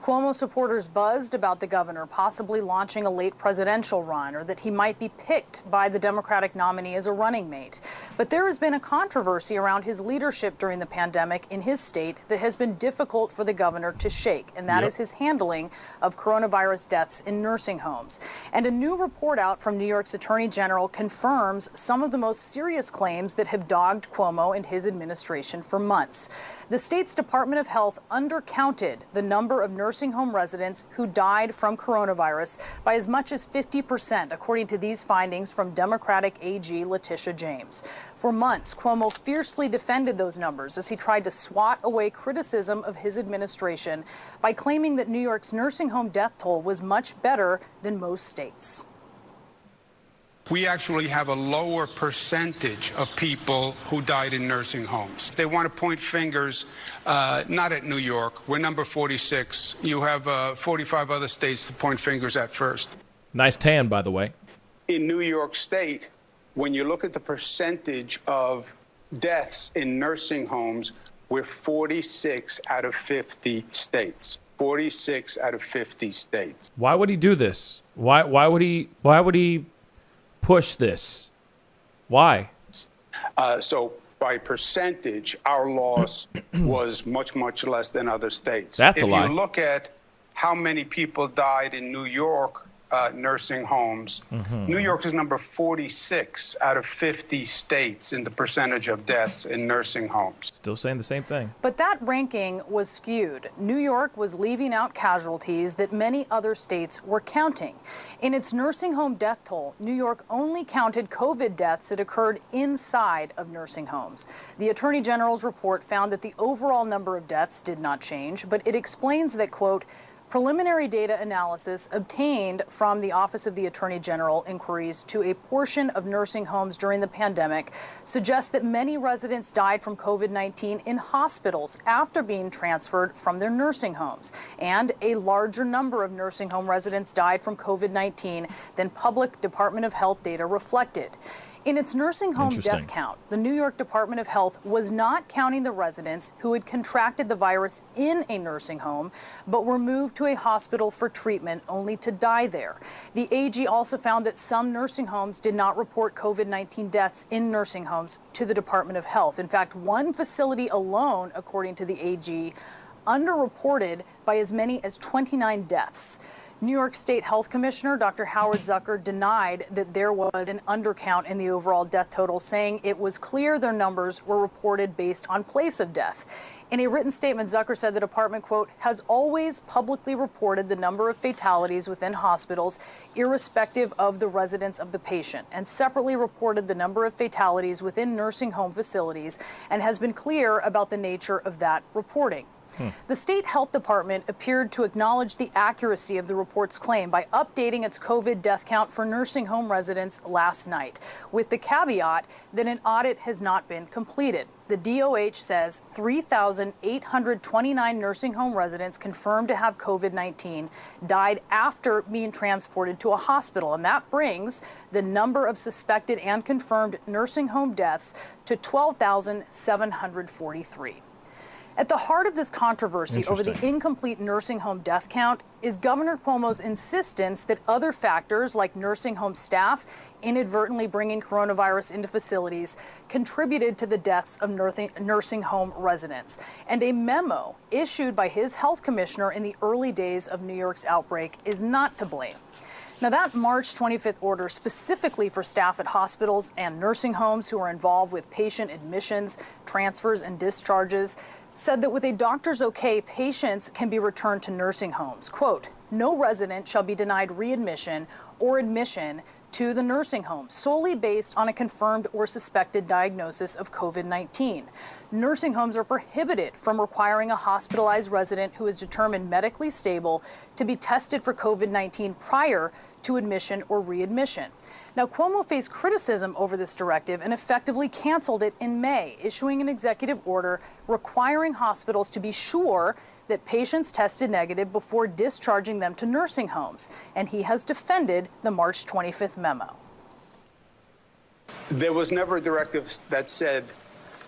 Speaker 15: Cuomo supporters buzzed about the governor possibly launching a late presidential run, or that he might be picked by the Democratic nominee as a running mate. But there has been a controversy around his leadership during the pandemic in his state that has been difficult for the governor to shake, and that is his handling of coronavirus deaths in nursing homes. And a new report out from New York's Attorney General confirms some of the most serious claims that have dogged Cuomo and his administration for months. The state's Department of Health undercounted the number of nursing home residents who died from coronavirus by as much as 50%, according to these findings from Democratic AG Letitia James. For months, Cuomo fiercely defended those numbers as he tried to swat away criticism of his administration by claiming that New York's nursing home death toll was much better than most states.
Speaker 16: We actually have a lower percentage of people who died in nursing homes. If they want to point fingers, not at New York. We're number 46. You have 45 other states to point fingers at first.
Speaker 1: Nice tan, by the way.
Speaker 16: In New York State, when you look at the percentage of deaths in nursing homes, we're 46 out of 50 states. 46 out of 50 states.
Speaker 1: Why would he do this? Why would he push this? Why?
Speaker 16: So by percentage, our loss was much, much less than other states.
Speaker 1: That's a lie.
Speaker 16: If you look at how many people died in New York nursing homes, New York is number 46 out of 50 states in the percentage of deaths in nursing homes.
Speaker 1: Still saying the same thing.
Speaker 15: But that ranking was skewed. New York was leaving out casualties that many other states were counting. In its nursing home death toll, New York only counted COVID deaths that occurred inside of nursing homes. The Attorney General's report found that the overall number of deaths did not change, but it explains that, quote, preliminary data analysis obtained from the Office of the Attorney General inquiries to a portion of nursing homes during the pandemic suggests that many residents died from COVID-19 in hospitals after being transferred from their nursing homes. And a larger number of nursing home residents died from COVID-19 than public Department of Health data reflected. In its nursing home death count, the New York Department of Health was not counting the residents who had contracted the virus in a nursing home, but were moved to a hospital for treatment only to die there. The AG also found that some nursing homes did not report COVID-19 deaths in nursing homes to the Department of Health. In fact, one facility alone, according to the AG, underreported by as many as 29 deaths. New York State Health Commissioner Dr. Howard Zucker denied that there was an undercount in the overall death total, saying it was clear their numbers were reported based on place of death. In a written statement, Zucker said the department, quote, has always publicly reported the number of fatalities within hospitals, irrespective of the residence of the patient, and separately reported the number of fatalities within nursing home facilities, and has been clear about the nature of that reporting. The state health department appeared to acknowledge the accuracy of the report's claim by updating its COVID death count for nursing home residents last night, with the caveat that an audit has not been completed. The DOH says 3,829 nursing home residents confirmed to have COVID-19 died after being transported to a hospital, and that brings the number of suspected and confirmed nursing home deaths to 12,743. At the heart of this controversy over the incomplete nursing home death count is Governor Cuomo's insistence that other factors like nursing home staff inadvertently bringing coronavirus into facilities contributed to the deaths of nursing home residents. And a memo issued by his health commissioner in the early days of New York's outbreak is not to blame. Now, that March 25th order specifically for staff at hospitals and nursing homes who are involved with patient admissions, transfers, and discharges said that with a doctor's okay, patients can be returned to nursing homes. Quote, no resident shall be denied readmission or admission to the nursing home solely based on a confirmed or suspected diagnosis of COVID-19. Nursing homes are prohibited from requiring a hospitalized resident who is determined medically stable to be tested for COVID-19 prior to admission or readmission. Now, Cuomo faced criticism over this directive and effectively canceled it in May, issuing an executive order requiring hospitals to be sure that patients tested negative before discharging them to nursing homes. And he has defended the March 25th memo.
Speaker 16: There was never a directive that said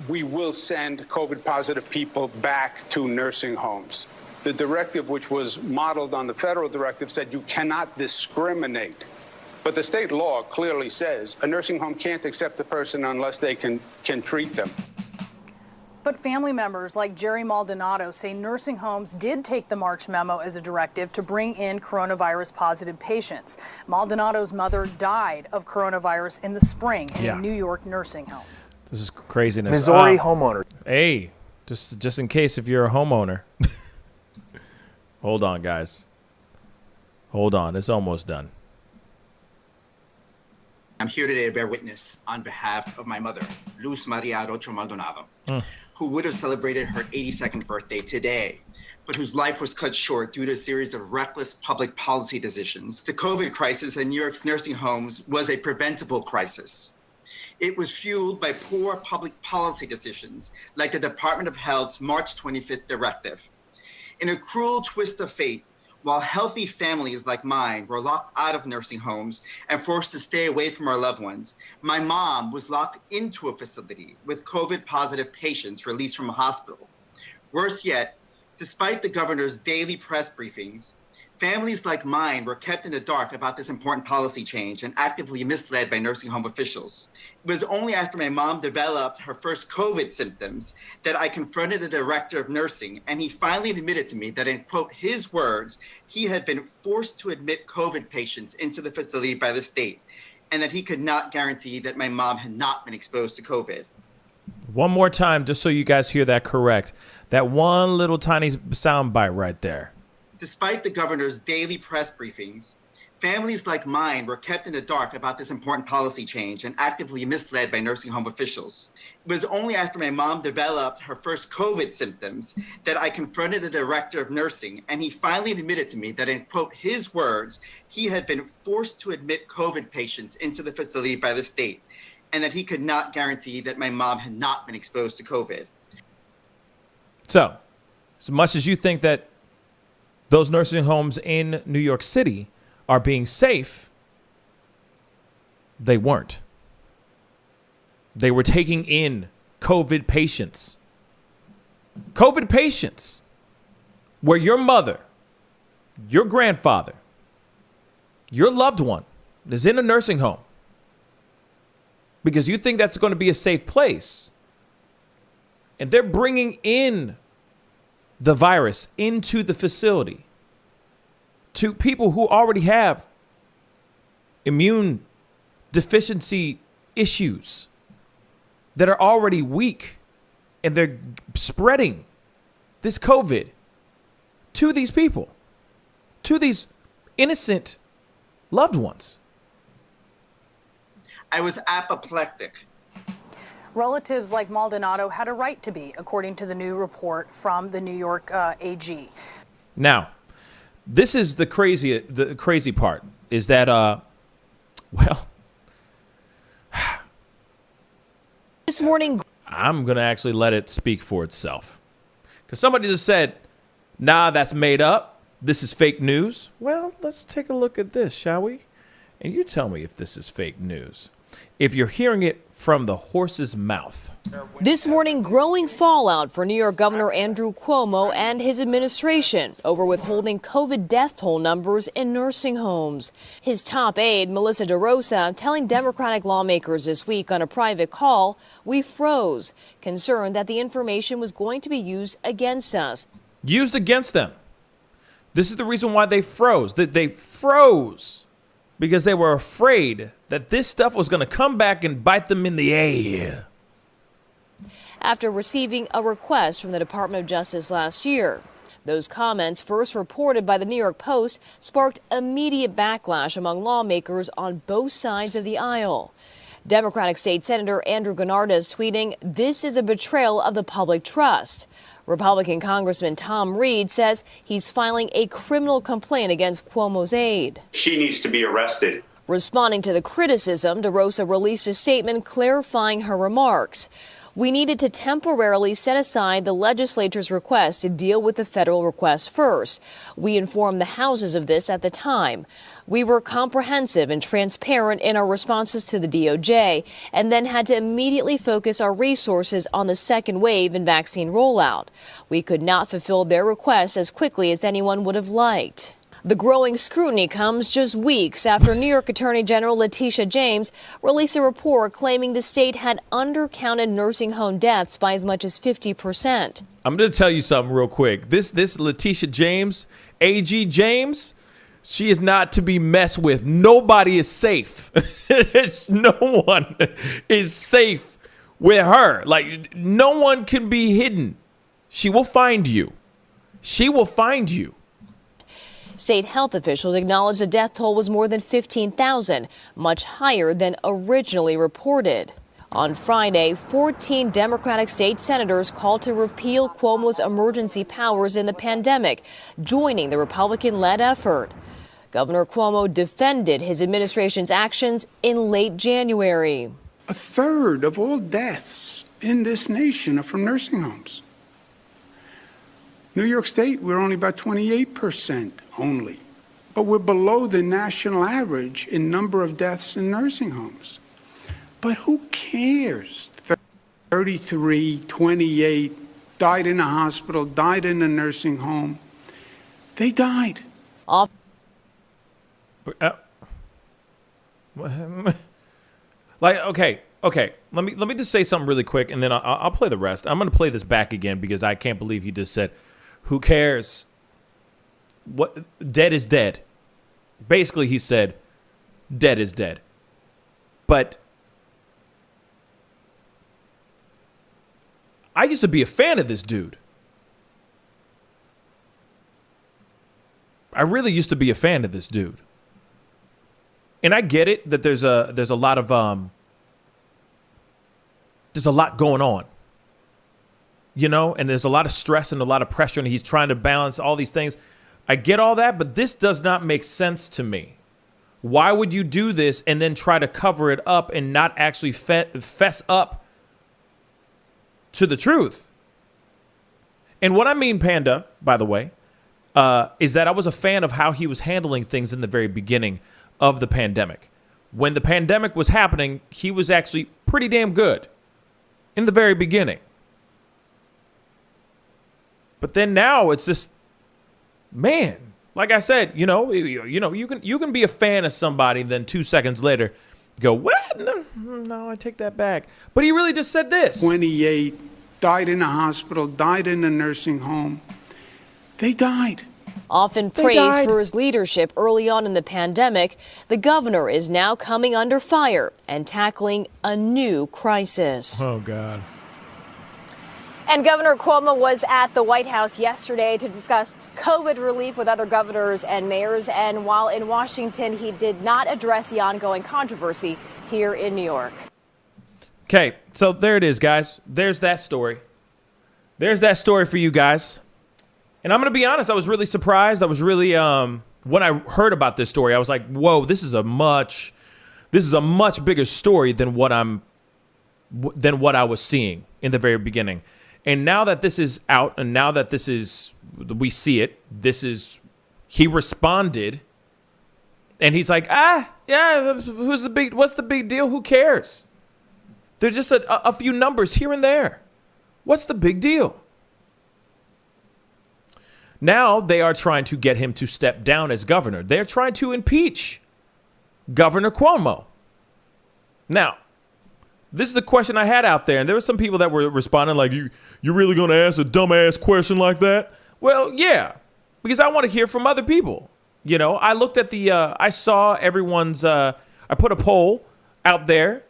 Speaker 16: we will send COVID-positive people back to nursing homes. The directive, which was modeled on the federal directive, said you cannot discriminate. But the state law clearly says a nursing home can't accept the person unless they can treat them.
Speaker 15: But family members like Jerry Maldonado say nursing homes did take the March memo as a directive to bring in coronavirus positive patients. Maldonado's mother died of coronavirus in the spring in a New York nursing home.
Speaker 1: This is craziness.
Speaker 18: Missouri homeowner.
Speaker 1: Hey, just in case if you're a homeowner. Hold on, guys. Hold on. It's almost done.
Speaker 19: I'm here today to bear witness on behalf of my mother, Luz Maria Arocho Maldonado, who would have celebrated her 82nd birthday today, but whose life was cut short due to a series of reckless public policy decisions. The COVID crisis in New York's nursing homes was a preventable crisis. It was fueled by poor public policy decisions, like the Department of Health's March 25th directive. In a cruel twist of fate, while healthy families like mine were locked out of nursing homes and forced to stay away from our loved ones, my mom was locked into a facility with COVID-positive patients released from a hospital. Worse yet, despite the governor's daily press briefings, families like mine were kept in the dark about this important policy change and actively misled by nursing home officials. It was only after my mom developed her first COVID symptoms that I confronted the director of nursing, and he finally admitted to me that, in quote, his words, he had been forced to admit COVID patients into the facility by the state, and that he could not guarantee that my mom had not been exposed to COVID.
Speaker 1: One more time, just so you guys hear that correct. That one little tiny sound bite right there.
Speaker 19: Despite the governor's daily press briefings, families like mine were kept in the dark about this important policy change and actively misled by nursing home officials. It was only after my mom developed her first COVID symptoms that I confronted the director of nursing, and he finally admitted to me that, in quote, his words, he had been forced to admit COVID patients into the facility by the state, and that he could not guarantee that my mom had not been exposed to COVID.
Speaker 1: So, as much as you think that those nursing homes in New York City are being safe, they weren't. They were taking in COVID patients. COVID patients where your mother, your grandfather, your loved one is in a nursing home because you think that's going to be a safe place. And they're bringing in the virus into the facility to people who already have immune deficiency issues that are already weak, and they're spreading this COVID to these people, to these innocent loved ones.
Speaker 19: I was apoplectic.
Speaker 15: Relatives like Maldonado had a right to be, according to the new report from the New York AG.
Speaker 1: Now, this is the crazy part is that,
Speaker 20: this morning,
Speaker 1: I'm going to actually let it speak for itself. Because somebody just said, nah, that's made up. This is fake news. Well, let's take a look at this, shall we? And you tell me if this is fake news. If you're hearing it from the horse's mouth.
Speaker 20: This morning, growing fallout for New York Governor Andrew Cuomo and his administration over withholding COVID death toll numbers in nursing homes. His top aide, Melissa DeRosa, telling Democratic lawmakers this week on a private call, we froze, concerned that the information was going to be used against us.
Speaker 1: Used against them. This is the reason why they froze. They froze because they were afraid that this stuff was going to come back and bite them in the ass.
Speaker 20: after receiving a request from the Department of Justice last year. Those comments, first reported by the New York Post, sparked immediate backlash among lawmakers on both sides of the aisle. Democratic State Senator Andrew Gennardez tweeting, "This is a betrayal of the public trust." Republican Congressman Tom Reed says he's filing a criminal complaint against Cuomo's aide.
Speaker 18: She needs to be arrested.
Speaker 20: Responding to the criticism, DeRosa released a statement clarifying her remarks. "We needed to temporarily set aside the legislature's request to deal with the federal request first. We informed the houses of this at the time. We were comprehensive and transparent in our responses to the DOJ, and then had to immediately focus our resources on the second wave and vaccine rollout. We could not fulfill their requests as quickly as anyone would have liked." The growing scrutiny comes just weeks after New York Attorney General Letitia James released a report claiming the state had undercounted nursing home deaths by as much as 50%.
Speaker 1: I'm going to tell you something real quick. This Letitia James, AG James, she is not to be messed with. Nobody is safe. No one is safe with her. Like, no one can be hidden. She will find you. She will find you.
Speaker 20: State health officials acknowledged the death toll was more than 15,000, much higher than originally reported. On Friday, 14 Democratic state senators called to repeal Cuomo's emergency powers in the pandemic, joining the Republican-led effort. Governor Cuomo defended his administration's actions in late January.
Speaker 16: A third of all deaths in this nation are from nursing homes. New York State, we're only about 28% only, but we're below the national average in number of deaths in nursing homes. But who cares? 33, 28, died in a hospital, died in a nursing home. They died.
Speaker 1: Like, okay. Let me just say something really quick, and then I'll play the rest. I'm going to play this back again because I can't believe he just said, "Who cares? What? Dead is dead." Basically, he said, "Dead is dead." But I used to be a fan of this dude. I really used to be a fan of this dude. And I get it that there's a lot of there's a lot going on. You know, and there's a lot of stress and a lot of pressure, and he's trying to balance all these things. I get all that, but this does not make sense to me. Why would you do this and then try to cover it up and not actually fess up to the truth? And what I mean, Panda, by the way, is that I was a fan of how he was handling things in the very beginning of the pandemic. When the pandemic was happening, he was actually pretty damn good in the very beginning. But then now it's just, man, like I said, you can be a fan of somebody, then 2 seconds later go, what? No, I take that back. But he really just said this.
Speaker 16: 28, died in a hospital, died in a nursing home. They died.
Speaker 20: Often praised for his leadership early on in the pandemic, the governor is now coming under fire and tackling a new crisis.
Speaker 1: Oh, God.
Speaker 15: And Governor Cuomo was at the White House yesterday to discuss COVID relief with other governors and mayors. And while in Washington, he did not address the ongoing controversy here in New York.
Speaker 1: Okay, so there it is, guys. There's that story. There's that story for you guys. And I'm going to be honest, I was really surprised. I was really, when I heard about this story, I was like, whoa, this is a much bigger story than what I was seeing in the very beginning. And now that this is out, and now that we see it, he responded, and he's like, yeah, what's the big deal? Who cares? They're just a few numbers here and there. What's the big deal? Now they are trying to get him to step down as governor. They're trying to impeach Governor Cuomo. Now, this is the question I had out there, and there were some people that were responding like, you really going to ask a dumbass question like that? Well, yeah, because I want to hear from other people. You know, I looked at I saw everyone's, I put a poll out there,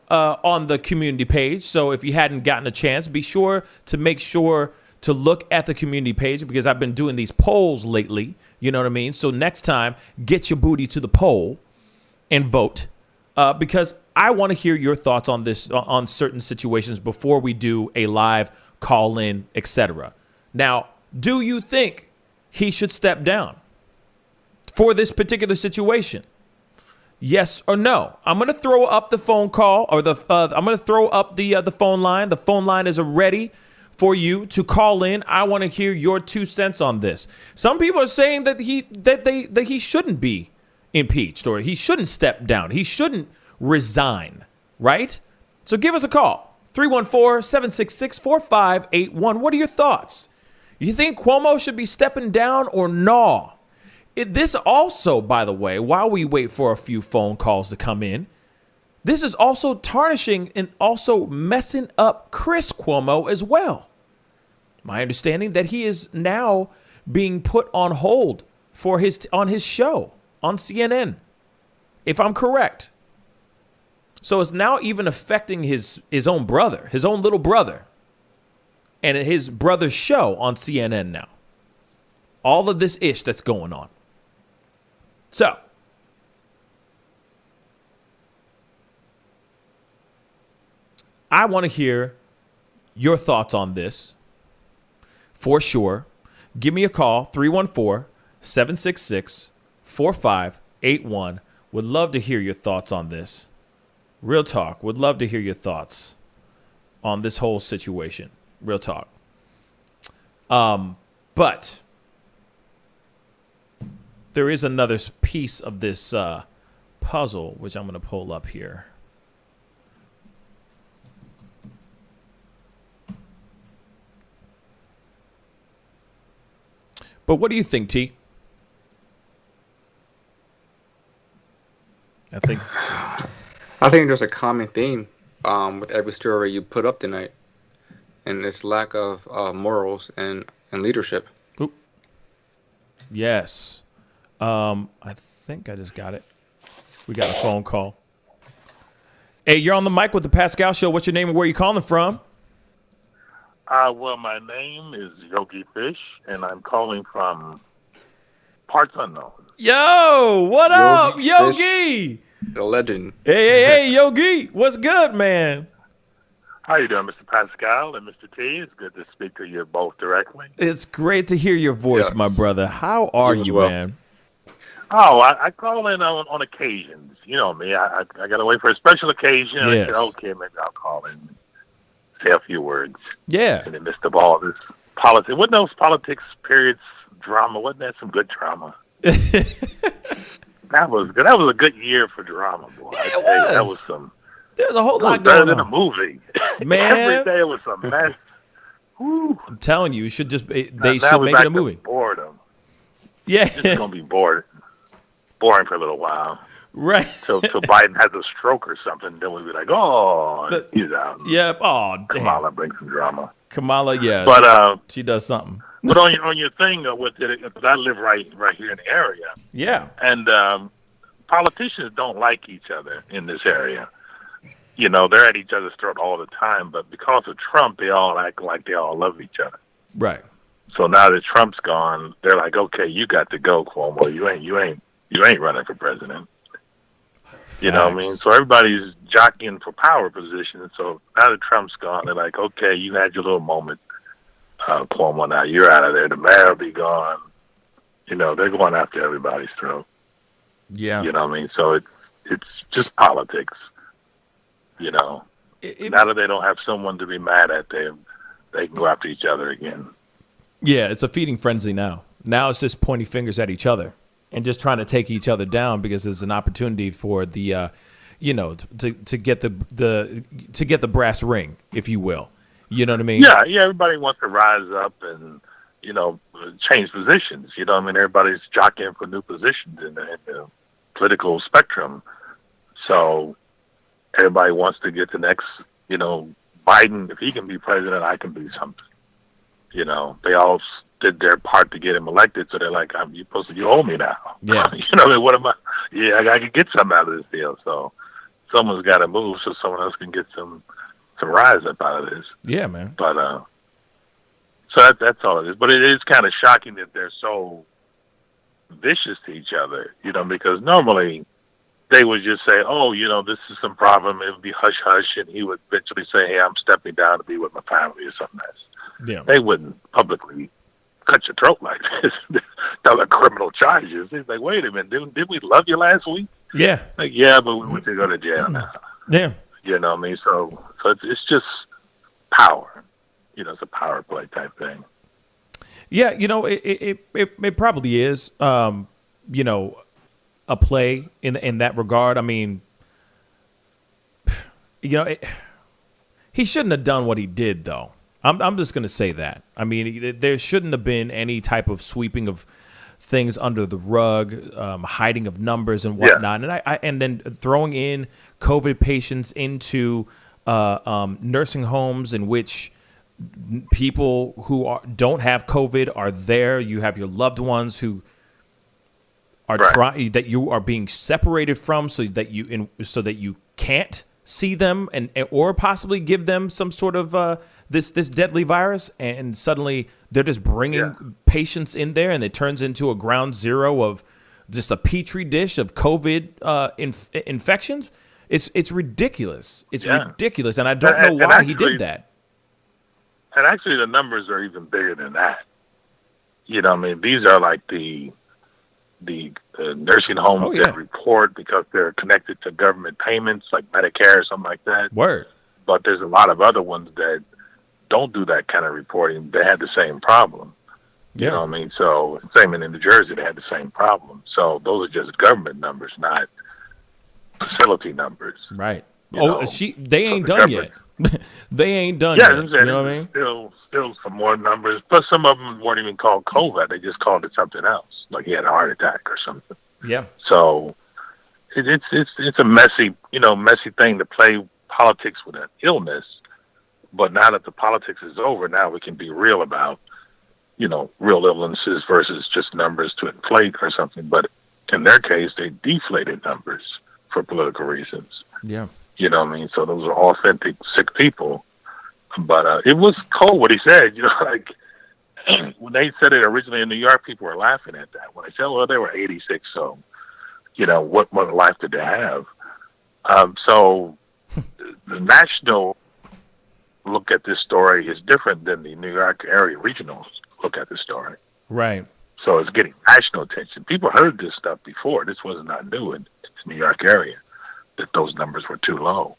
Speaker 1: on the community page. So if you hadn't gotten a chance, be sure to make sure to look at the community page, because I've been doing these polls lately. You know what I mean? So next time, get your booty to the poll and vote, because I want to hear your thoughts on this, on certain situations before we do a live call in, etc. Now, do you think he should step down for this particular situation? Yes or no? I'm going to throw up the phone call, or I'm going to throw up the phone line. The phone line is ready for you to call in. I want to hear your 2 cents on this. Some people are saying that he shouldn't be impeached, or he shouldn't step down. He shouldn't resign, right? So give us a call. 314-766-4581. What are your thoughts? You think Cuomo should be stepping down or no? This also, by the way, while we wait for a few phone calls to come in, this is also tarnishing and also messing up Chris Cuomo as well. My understanding that he is now being put on hold for on his show on CNN, if I'm correct. So it's now even affecting his own brother, his own little brother, and his brother's show on CNN now. All of this ish that's going on. So, I want to hear your thoughts on this for sure. Give me a call, 314-766-4581. Would love to hear your thoughts on this. Real talk. Would love to hear your thoughts on this whole situation. Real talk. But there is another piece of this puzzle, which I'm going to pull up here. But what do you think, T? I think
Speaker 8: there's a common theme with every story you put up tonight, and it's lack of morals and leadership.
Speaker 1: Oop. Yes. I think I just got it. We got a phone call. Hey, you're on the mic with the Pascal Show. What's your name and where are you calling from?
Speaker 2: Well, my name is Yogi Fish, and I'm calling from parts unknown.
Speaker 1: Yo, what up, Yogi?
Speaker 8: The legend.
Speaker 1: Hey, Yogi. What's good, man?
Speaker 2: How you doing, Mr. Pascal and Mr. T? It's good to speak to you both directly.
Speaker 1: It's great to hear your voice, my brother. How are you, man?
Speaker 2: Oh, I call in on occasions. You know me. I got to wait for a special occasion.
Speaker 1: Yes.
Speaker 2: I said, okay, maybe I'll call in, say a few words.
Speaker 1: Yeah.
Speaker 2: In the midst of all this politics. Wasn't those politics periods drama? Wasn't that some good drama? That was good. That was a good year for drama, boy.
Speaker 1: Yeah, it was.
Speaker 2: That was some.
Speaker 1: There's a whole lot
Speaker 2: better
Speaker 1: going
Speaker 2: than
Speaker 1: on.
Speaker 2: a movie.
Speaker 1: Man.
Speaker 2: Every day was a mess. Whew.
Speaker 1: I'm telling you, it should just they
Speaker 2: Now
Speaker 1: should
Speaker 2: we're
Speaker 1: make
Speaker 2: back
Speaker 1: it a
Speaker 2: to
Speaker 1: movie.
Speaker 2: Boredom.
Speaker 1: Yeah.
Speaker 2: It's going to be boring for a little while.
Speaker 1: Right.
Speaker 2: Till Biden has a stroke or something, then we'll be like, oh, he's out.
Speaker 1: Yep. Oh, damn.
Speaker 2: Kamala brings some drama.
Speaker 1: Kamala, yeah.
Speaker 2: But
Speaker 1: she does something.
Speaker 2: But on your thing with it, because I live right here in the area.
Speaker 1: Yeah.
Speaker 2: And politicians don't like each other in this area. You know, they're at each other's throat all the time. But because of Trump, they all act like they all love each other.
Speaker 1: Right.
Speaker 2: So now that Trump's gone, they're like, okay, you got to go, Cuomo. You ain't running for president. You know what I mean? So everybody's jockeying for power positions. So now that Trump's gone, they're like, okay, you had your little moment, Cuomo. Now you're out of there. The mayor will be gone. You know, they're going after everybody's throat.
Speaker 1: Yeah.
Speaker 2: You know what I mean? So it's just politics. You know, now that they don't have someone to be mad at, they can go after each other again.
Speaker 1: Yeah, it's a feeding frenzy now. Now it's just pointing fingers at each other and just trying to take each other down because there's an opportunity for the, to get the brass ring, if you will. You know what I mean?
Speaker 2: Yeah. Everybody wants to rise up and change positions. You know what I mean? Everybody's jockeying for new positions in the political spectrum. So everybody wants to get the next, Biden. If he can be president, I can be something. You know, they all did their part to get him elected, so they're like, you owe me now.
Speaker 1: Yeah.
Speaker 2: What am I? Yeah, I can get something out of this deal. So someone's got to move so someone else can get some rise up out of this.
Speaker 1: Yeah, man.
Speaker 2: But so that's all it is. But it is kind of shocking that they're so vicious to each other, because normally they would just say, oh, this is some problem. It would be hush hush, and he would eventually say, hey, I'm stepping down to be with my family or something else.
Speaker 1: Yeah.
Speaker 2: They wouldn't publicly cut your throat like this. Tell the criminal charges. He's like, wait a minute, did we love you last week?
Speaker 1: Yeah.
Speaker 2: Like, yeah, but we went to go to jail now.
Speaker 1: Yeah.
Speaker 2: You know what I mean? So it's just power. It's a power play type thing.
Speaker 1: Yeah, it probably is, a play in that regard. I mean, he shouldn't have done what he did, though. I'm just going to say that. I mean, there shouldn't have been any type of sweeping of things under the rug, hiding of numbers and whatnot, and then throwing in COVID patients into nursing homes in which people who don't have COVID are there. You have your loved ones who are trying, that you are being separated from, so that you can't see them or possibly give them some sort of this deadly virus, and suddenly they're just bringing patients in there, and it turns into a ground zero of just a petri dish of COVID infections. It's ridiculous. It's ridiculous, and I don't know why he did that.
Speaker 2: And actually, the numbers are even bigger than that. These are like the nursing homes that report because they're connected to government payments, like Medicare or something like that.
Speaker 1: Word.
Speaker 2: But there's a lot of other ones that don't do that kind of reporting. They had the same problem.
Speaker 1: Yeah.
Speaker 2: You know what I mean? So, same in New Jersey, they had the same problem. So, those are just government numbers, not facility numbers.
Speaker 1: Right. They ain't done yet. They ain't done
Speaker 2: yet.
Speaker 1: You know what I mean?
Speaker 2: Still some more numbers. Plus, some of them weren't even called COVID. They just called it something else, like he had a heart attack or something.
Speaker 1: Yeah.
Speaker 2: So it's a messy thing to play politics with an illness. But now that the politics is over, now we can be real about, real illnesses versus just numbers to inflate or something. But in their case, they deflated numbers for political reasons.
Speaker 1: Yeah.
Speaker 2: You know what I mean? So those are authentic sick people. But it was cold what he said. Like when they said it originally in New York, people were laughing at that. When they said, well, they were 86, so, what life did they have? So the national look at this story is different than the New York area regionals look at this story.
Speaker 1: Right.
Speaker 2: So it's getting national attention. People heard this stuff before. This was not new in the New York area, that those numbers were too low.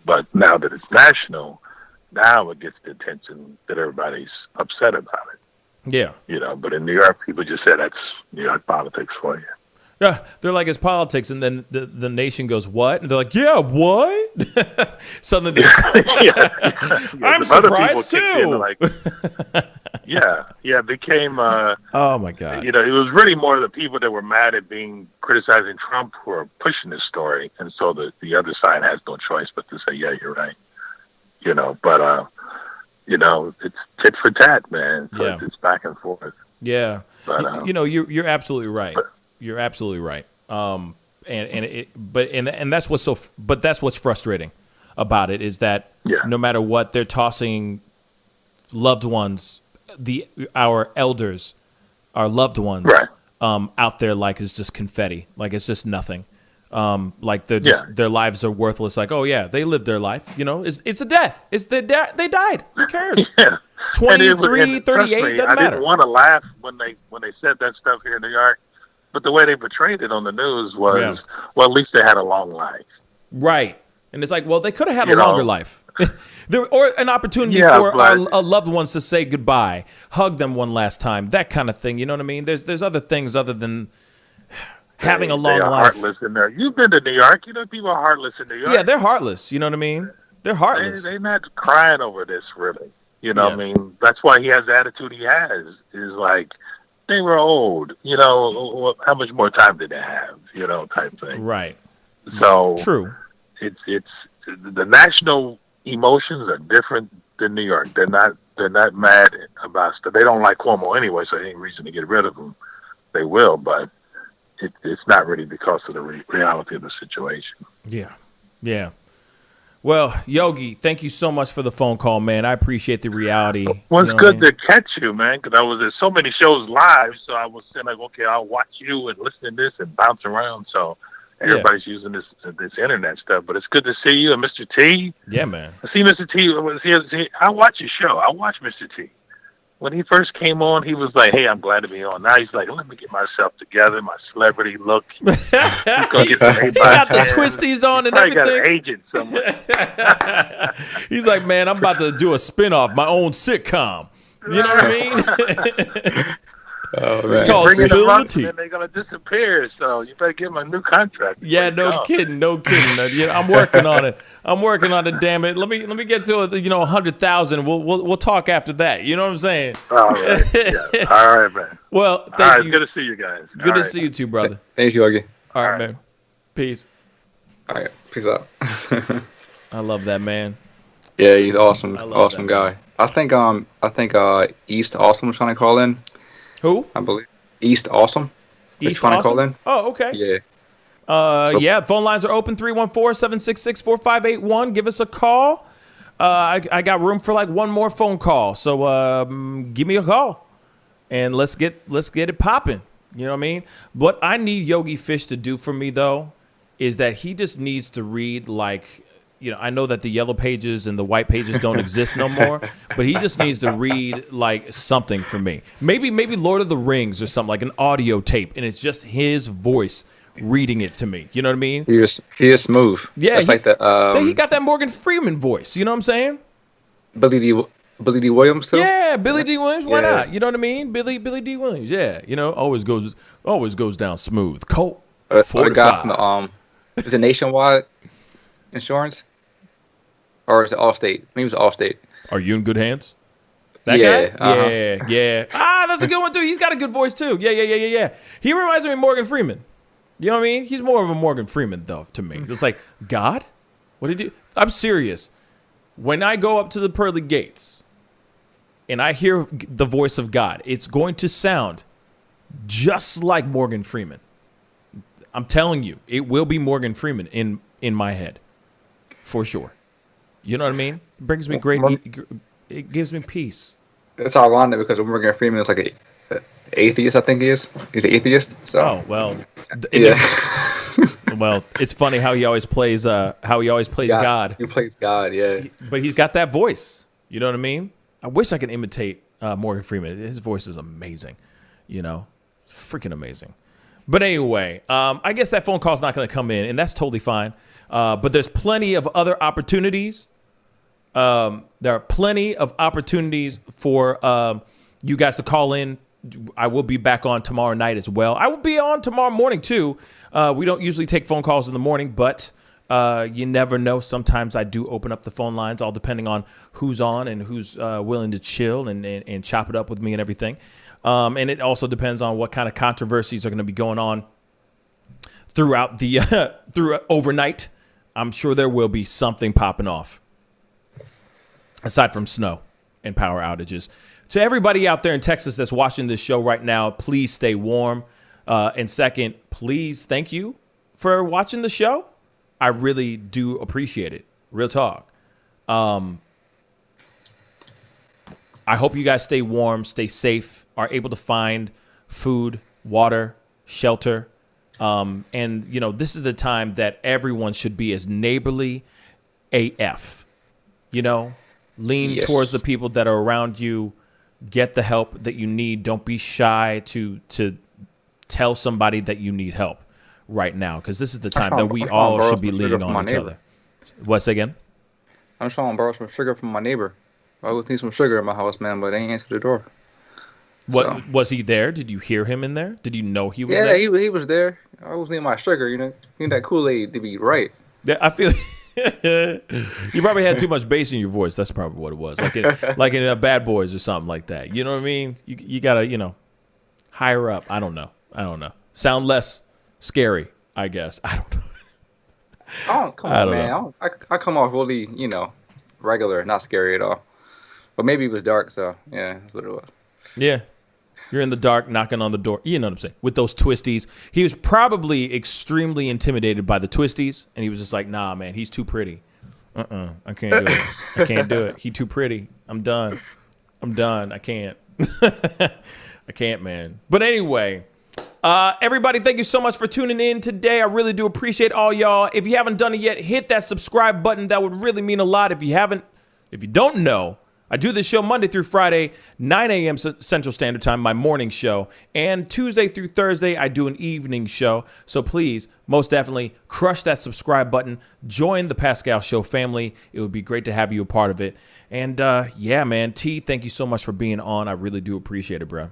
Speaker 2: But now that it's national, now it gets the attention that everybody's upset about it.
Speaker 1: Yeah.
Speaker 2: But in New York, people just say that's New York politics for you.
Speaker 1: Yeah, they're like, it's politics, and then the nation goes, what? And they're like, yeah, what? Suddenly I'm surprised too.
Speaker 2: It became.
Speaker 1: Oh my God!
Speaker 2: It was really more the people that were mad at being criticizing Trump who are pushing this story, and so the other side has no choice but to say, yeah, you're right. But it's tit for tat, man. So it's back and forth.
Speaker 1: Yeah,
Speaker 2: but
Speaker 1: you're absolutely right. You're absolutely right. That's what's frustrating about it is that no matter what, they're tossing loved ones, our elders, our loved ones, out there like it's just confetti, like it's just nothing. Like they're just their lives are worthless. Like, oh yeah, they lived their life. It's a death. They died. Who cares? 23, 38, doesn't matter.
Speaker 2: I didn't want to laugh when they said that stuff here in New York. But the way they portrayed it on the news was, well, at least they had a long life.
Speaker 1: Right. And it's like, well, they could have had a longer life. Or an opportunity for our loved ones to say goodbye, hug them one last time, that kind of thing. You know what I mean? There's other things other than having a long life.
Speaker 2: Heartless in there. You've been to New York. People are heartless in New York.
Speaker 1: Yeah, they're heartless. You know what I mean? They're heartless.
Speaker 2: They're not crying over this, really. You know what I mean? That's why he has the attitude he has, is like, they were old, how much more time did they have, type thing.
Speaker 1: Right.
Speaker 2: So
Speaker 1: true.
Speaker 2: It's the national emotions are different than New York. They're not mad about stuff. They don't like Cuomo anyway, so there ain't reason to get rid of him. They will, but it's not really because of the reality of the situation.
Speaker 1: Yeah. Yeah. Well, Yogi, thank you so much for the phone call, man. I appreciate the reality.
Speaker 2: Well, it's
Speaker 1: You know
Speaker 2: good
Speaker 1: what I mean?
Speaker 2: to catch you, man, because I was at so many shows live, so I was saying, like, okay, I'll watch you and listen to this and bounce around. So everybody's using this internet stuff, but it's good to see you and Mr. T.
Speaker 1: Yeah, man.
Speaker 2: I see Mr. T. I watch your show. I watch Mr. T. When he first came on, he was like, hey, I'm glad to be on. Now he's like, let me get myself together, my celebrity look. He's going to get
Speaker 1: He got the twisties on and
Speaker 2: probably
Speaker 1: everything.
Speaker 2: got an agent somewhere.
Speaker 1: He's like, man, I'm about to do a spinoff, my own sitcom. You know what I mean? It's called
Speaker 2: Bring in the
Speaker 1: Spill the
Speaker 2: monks,
Speaker 1: Tea.
Speaker 2: and they're going to disappear, so you better give him a new contract.
Speaker 1: Yeah, no kidding. I'm working on it. Damn it. Let me get to 100,000. We'll talk after that. You know what I'm saying?
Speaker 2: All right. Yeah. All right, man.
Speaker 1: Well,
Speaker 2: All
Speaker 1: thank
Speaker 2: right,
Speaker 1: you.
Speaker 2: good to see you guys.
Speaker 1: Good to see you too, brother.
Speaker 8: Thank you, Yogi.
Speaker 1: All right, man. Peace.
Speaker 8: All right, peace out.
Speaker 1: I love that man.
Speaker 8: Yeah, he's awesome.
Speaker 1: I love
Speaker 8: Awesome
Speaker 1: that,
Speaker 8: guy. I think East Awesome was trying to call in.
Speaker 1: Who?
Speaker 8: I believe East Awesome.
Speaker 1: East
Speaker 8: trying
Speaker 1: Awesome?
Speaker 8: to call in.
Speaker 1: Oh, okay.
Speaker 8: Yeah.
Speaker 1: Yeah, phone lines are open, 314-766-4581. Give us a call. I got room for like one more phone call. So give me a call and let's get it popping. You know what I mean? What I need Yogi Fish to do for me, though, is that he just needs to read, like, I know that the yellow pages and the white pages don't exist no more, but he just needs to read like something for me. Maybe Lord of the Rings or something, like an audio tape, and it's just his voice reading it to me. You know what I mean?
Speaker 8: He is smooth.
Speaker 1: Yeah,
Speaker 8: it's like the
Speaker 1: he got that Morgan Freeman voice. You know what I'm saying?
Speaker 8: Billy D. Williams too.
Speaker 1: Yeah, Billy D. Williams. Why
Speaker 8: Yeah.
Speaker 1: not? You know what I mean? Billy D. Williams. Yeah, always goes down smooth. Colt.
Speaker 8: The
Speaker 1: 45.
Speaker 8: guy from is it Nationwide Insurance? Or is it Allstate? Maybe it was Allstate.
Speaker 1: Are you in good hands? That
Speaker 8: Yeah,
Speaker 1: guy? Yeah. That's a good one, too. He's got a good voice, too. Yeah. He reminds me of Morgan Freeman. You know what I mean? He's more of a Morgan Freeman, though, to me. It's like, God? What did you... I'm serious. When I go up to the pearly gates and I hear the voice of God, it's going to sound just like Morgan Freeman. I'm telling you, it will be Morgan Freeman in my head. For sure. You know what I mean? It brings me it gives me peace.
Speaker 8: It's ironic because Morgan Freeman is like an atheist, I think he is. He's an atheist. So.
Speaker 1: Oh, well.
Speaker 8: Yeah.
Speaker 1: Well, it's funny how he always plays God.
Speaker 8: He plays God, yeah.
Speaker 1: But he's got that voice. You know what I mean? I wish I could imitate Morgan Freeman. His voice is amazing. It's freaking amazing. But anyway, I guess that phone call's not going to come in, and that's totally fine. But there's plenty of other opportunities. There are plenty of opportunities for you guys to call in. I will be back on tomorrow night as well. I will be on tomorrow morning, too. We don't usually take phone calls in the morning, but you never know. Sometimes I do open up the phone lines, all depending on who's on and who's willing to chill and chop it up with me and everything. And it also depends on what kind of controversies are going to be going on throughout through overnight. I'm sure there will be something popping off aside from snow and power outages. To everybody out there in Texas that's watching this show right now, please stay warm. And second, please, thank you for watching the show. I really do appreciate it. Real talk. I hope you guys stay warm, stay safe, are able to find food, water, shelter. And, this is the time that everyone should be as neighborly AF. Lean towards the people that are around you. Get the help that you need. Don't be shy to tell somebody that you need help right now, because this is the time that we all should be leaning on each other. What's again?
Speaker 8: I'm trying to borrow some sugar from my neighbor. I always need some sugar in my house, man, but they ain't answered the door.
Speaker 1: What was he there? Did you hear him in there? Did you know he was there?
Speaker 8: Yeah, he was there. I always need my sugar, You need that Kool-Aid to be right.
Speaker 1: Yeah, I feel you probably had too much bass in your voice. That's probably what it was. Like in Bad Boys or something like that. You know what I mean? You gotta, higher up. I don't know. Sound less scary, I guess. I don't know.
Speaker 8: Oh, come on, man. I come off really, regular, not scary at all. But maybe it was dark, so yeah, that's what it was.
Speaker 1: Yeah. You're in the dark, knocking on the door. You know what I'm saying? With those twisties. He was probably extremely intimidated by the twisties, and he was just like, nah, man, he's too pretty. I can't do it. I can't do it. He too pretty. I'm done. I can't. I can't, man. But anyway, everybody, thank you so much for tuning in today. I really do appreciate all y'all. If you haven't done it yet, hit that subscribe button. That would really mean a lot. If you don't know, I do this show Monday through Friday, 9 a.m. Central Standard Time, my morning show. And Tuesday through Thursday, I do an evening show. So please, most definitely, crush that subscribe button. Join the Pascal Show family. It would be great to have you a part of it. And yeah, man, T, thank you so much for being on. I really do appreciate it, bro.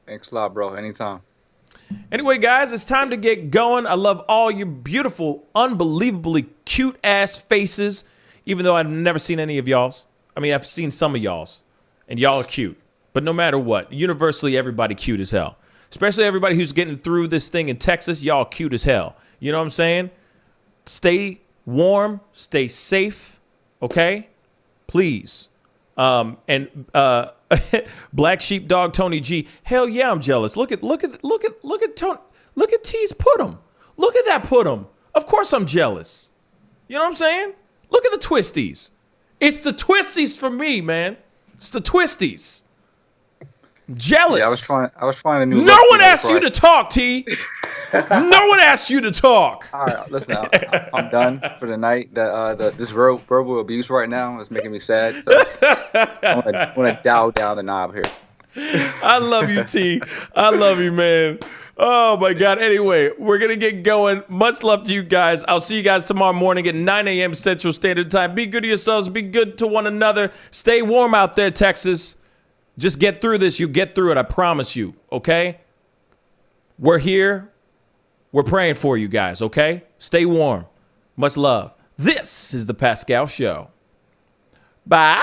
Speaker 8: Thanks a lot, bro. Anytime.
Speaker 1: Anyway, guys, it's time to get going. I love all your beautiful, unbelievably cute-ass faces, even though I've never seen any of y'all's. I mean, I've seen some of y'all's, and y'all are cute. But no matter what, universally, everybody cute as hell. Especially everybody who's getting through this thing in Texas, y'all cute as hell. You know what I'm saying? Stay warm, stay safe, okay? Please. Black Sheepdog Tony G. Hell yeah, I'm jealous. Look at Tony. Look at T's Putum. Look at that Putum. Of course I'm jealous. You know what I'm saying? Look at the twisties. It's the twisties for me, man. It's the twisties. Jealous.
Speaker 8: Yeah, I was trying a new.
Speaker 1: No one asked you to talk, T. No one asked you to talk.
Speaker 8: All right, listen. I'm done for the night. This verbal abuse right now is making me sad. So I'm gonna dial down the knob here.
Speaker 1: I love you, T. I love you, man. Oh, my God. Anyway, we're going to get going. Much love to you guys. I'll see you guys tomorrow morning at 9 a.m. Central Standard Time. Be good to yourselves. Be good to one another. Stay warm out there, Texas. Just get through this. You get through it. I promise you. Okay? We're here. We're praying for you guys. Okay? Stay warm. Much love. This is the Pascal Show. Bye.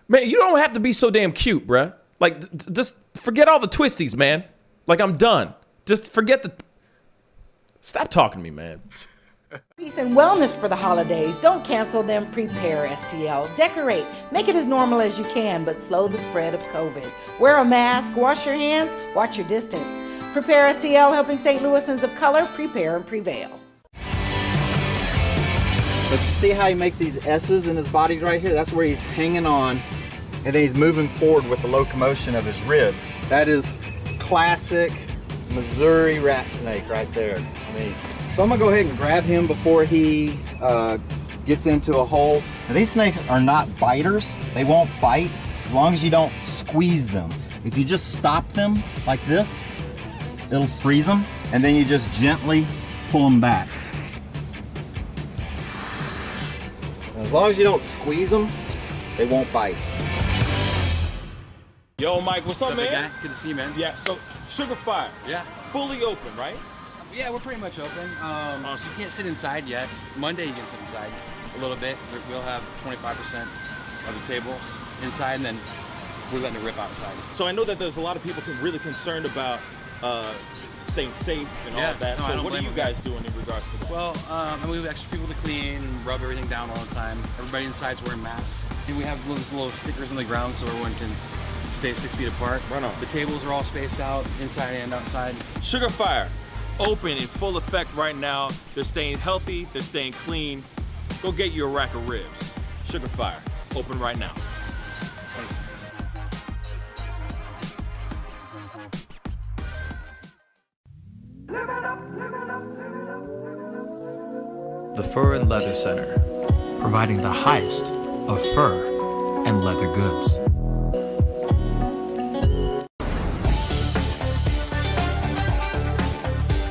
Speaker 1: Man, you don't have to be so damn cute, bruh. Like, just forget all the twisties, man. Like, I'm done. Just forget the... Stop talking to me, man.
Speaker 18: Peace and wellness for the holidays. Don't cancel them. Prepare, STL. Decorate. Make it as normal as you can, but slow the spread of COVID. Wear a mask. Wash your hands. Watch your distance. Prepare, STL, helping St. Louisans of color prepare and prevail.
Speaker 21: But you see how he makes these S's in his body right here? That's where he's hanging on, and then he's moving forward with the locomotion of his ribs. That is classic Missouri rat snake right there. So I'm gonna go ahead and grab him before he gets into a hole. Now, these snakes are not biters. They won't bite as long as you don't squeeze them. If you just stop them like this, it'll freeze them, and then you just gently pull them back. As long as you don't squeeze them, they won't bite.
Speaker 1: Yo, Mike, what's up, man?
Speaker 22: Guy? Good to see you, man.
Speaker 1: Yeah, so Sugar Fire.
Speaker 22: Yeah.
Speaker 1: Fully open, right?
Speaker 22: Yeah, we're pretty much open. So you can't sit inside yet. Monday you can sit inside a little bit. We'll have 25% of the tables inside, and then we're letting it rip outside.
Speaker 1: So I know that there's a lot of people really concerned about staying safe and all of that.
Speaker 22: No,
Speaker 1: so what are you guys doing in regards to that?
Speaker 22: Well, we have extra people to clean and rub everything down all the time. Everybody inside's wearing masks. And we have little stickers on the ground so everyone can stay 6 feet apart.
Speaker 1: Right on.
Speaker 22: The tables are all spaced out, inside and outside.
Speaker 1: Sugar Fire, open in full effect right now. They're staying healthy, they're staying clean. Go get you a rack of ribs. Sugar Fire, open right now. Thanks.
Speaker 23: The Fur and Leather Center, providing the highest of fur and leather goods.